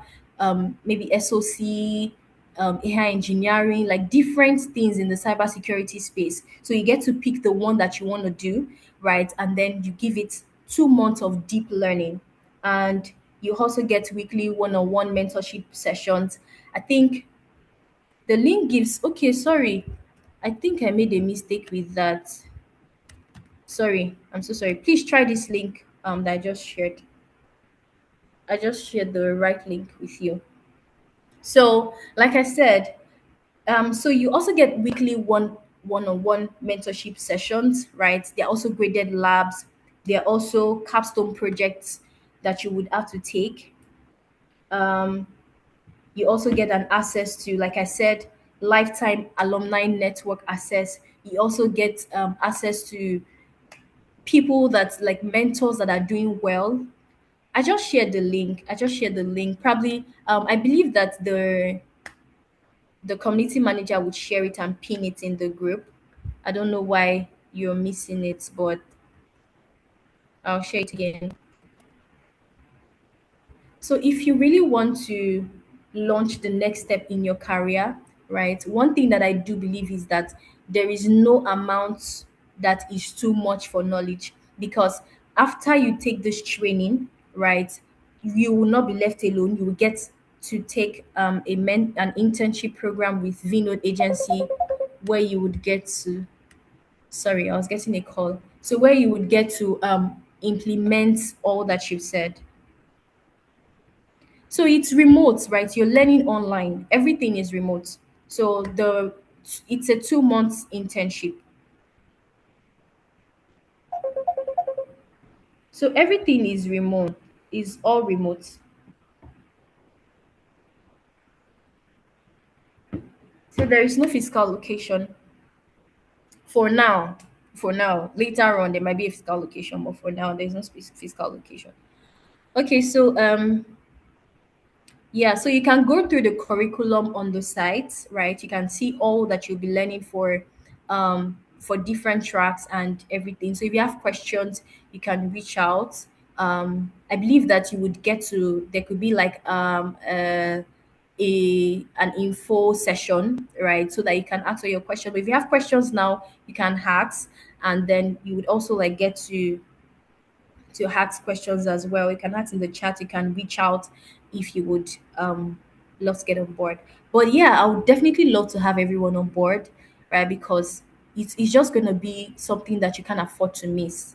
maybe SOC, AI engineering, like different things in the cybersecurity space. So, you get to pick the one that you want to do, right? And then you give it 2 months of deep learning. And you also get weekly one on one mentorship sessions. I think the link gives, okay, sorry. I think I made a mistake with that. Sorry, I'm so sorry. Please try this link that I just shared. I just shared the right link with you. So, like I said, so you also get weekly one-on-one mentorship sessions, right? They're also graded labs. They're also capstone projects that you would have to take. Um, you also get an access to, like I said, lifetime alumni network access. You also get access to people that like mentors that are doing well. I just shared the link. I just shared the link. Probably, I believe that the community manager would share it and pin it in the group. I don't know why you're missing it, but I'll share it again. So if you really want to launch the next step in your career, right? One thing that I do believe is that there is no amount that is too much for knowledge because after you take this training, right, you will not be left alone. You will get to take an internship program with Vinode agency where you would get to sorry, I was getting a call. So where you would get to implement all that you've said. So it's remote, right? You're learning online. Everything is remote. So the it's a 2 months internship. So everything is remote. Is all remote. So there is no physical location for now. For now, later on there might be a physical location, but for now there's no physical location. Okay, so yeah, so you can go through the curriculum on the site, right? You can see all that you'll be learning for different tracks and everything. So if you have questions, you can reach out. I believe that you would get to there could be like an info session, right? So that you can answer your question. But if you have questions now, you can ask, and then you would also like get to ask questions as well. You can ask in the chat, you can reach out if you would love to get on board. But yeah, I would definitely love to have everyone on board, right? Because it's just gonna be something that you can't afford to miss.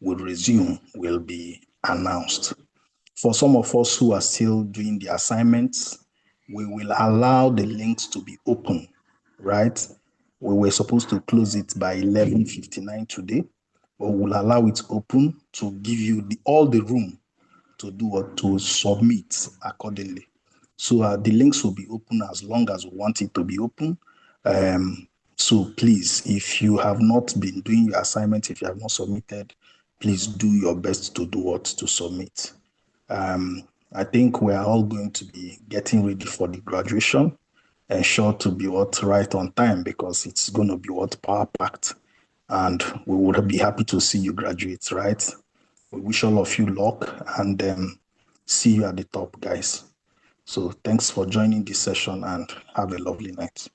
will resume will be announced. For some of us who are still doing the assignments, we will allow the links to be open, right? We were supposed to close it by 11:59 today, but we'll allow it open to give you all the room to do what to submit accordingly. So the links will be open as long as we want it to be open. So please, if you have not been doing your assignment, if you have not submitted, please do your best to do what to submit. I think we are all going to be getting ready for the graduation. Ensure to be right on time, because it's going to be power packed, and we would be happy to see you graduate, right? We wish all of you luck, and see you at the top, guys. So thanks for joining this session, and have a lovely night.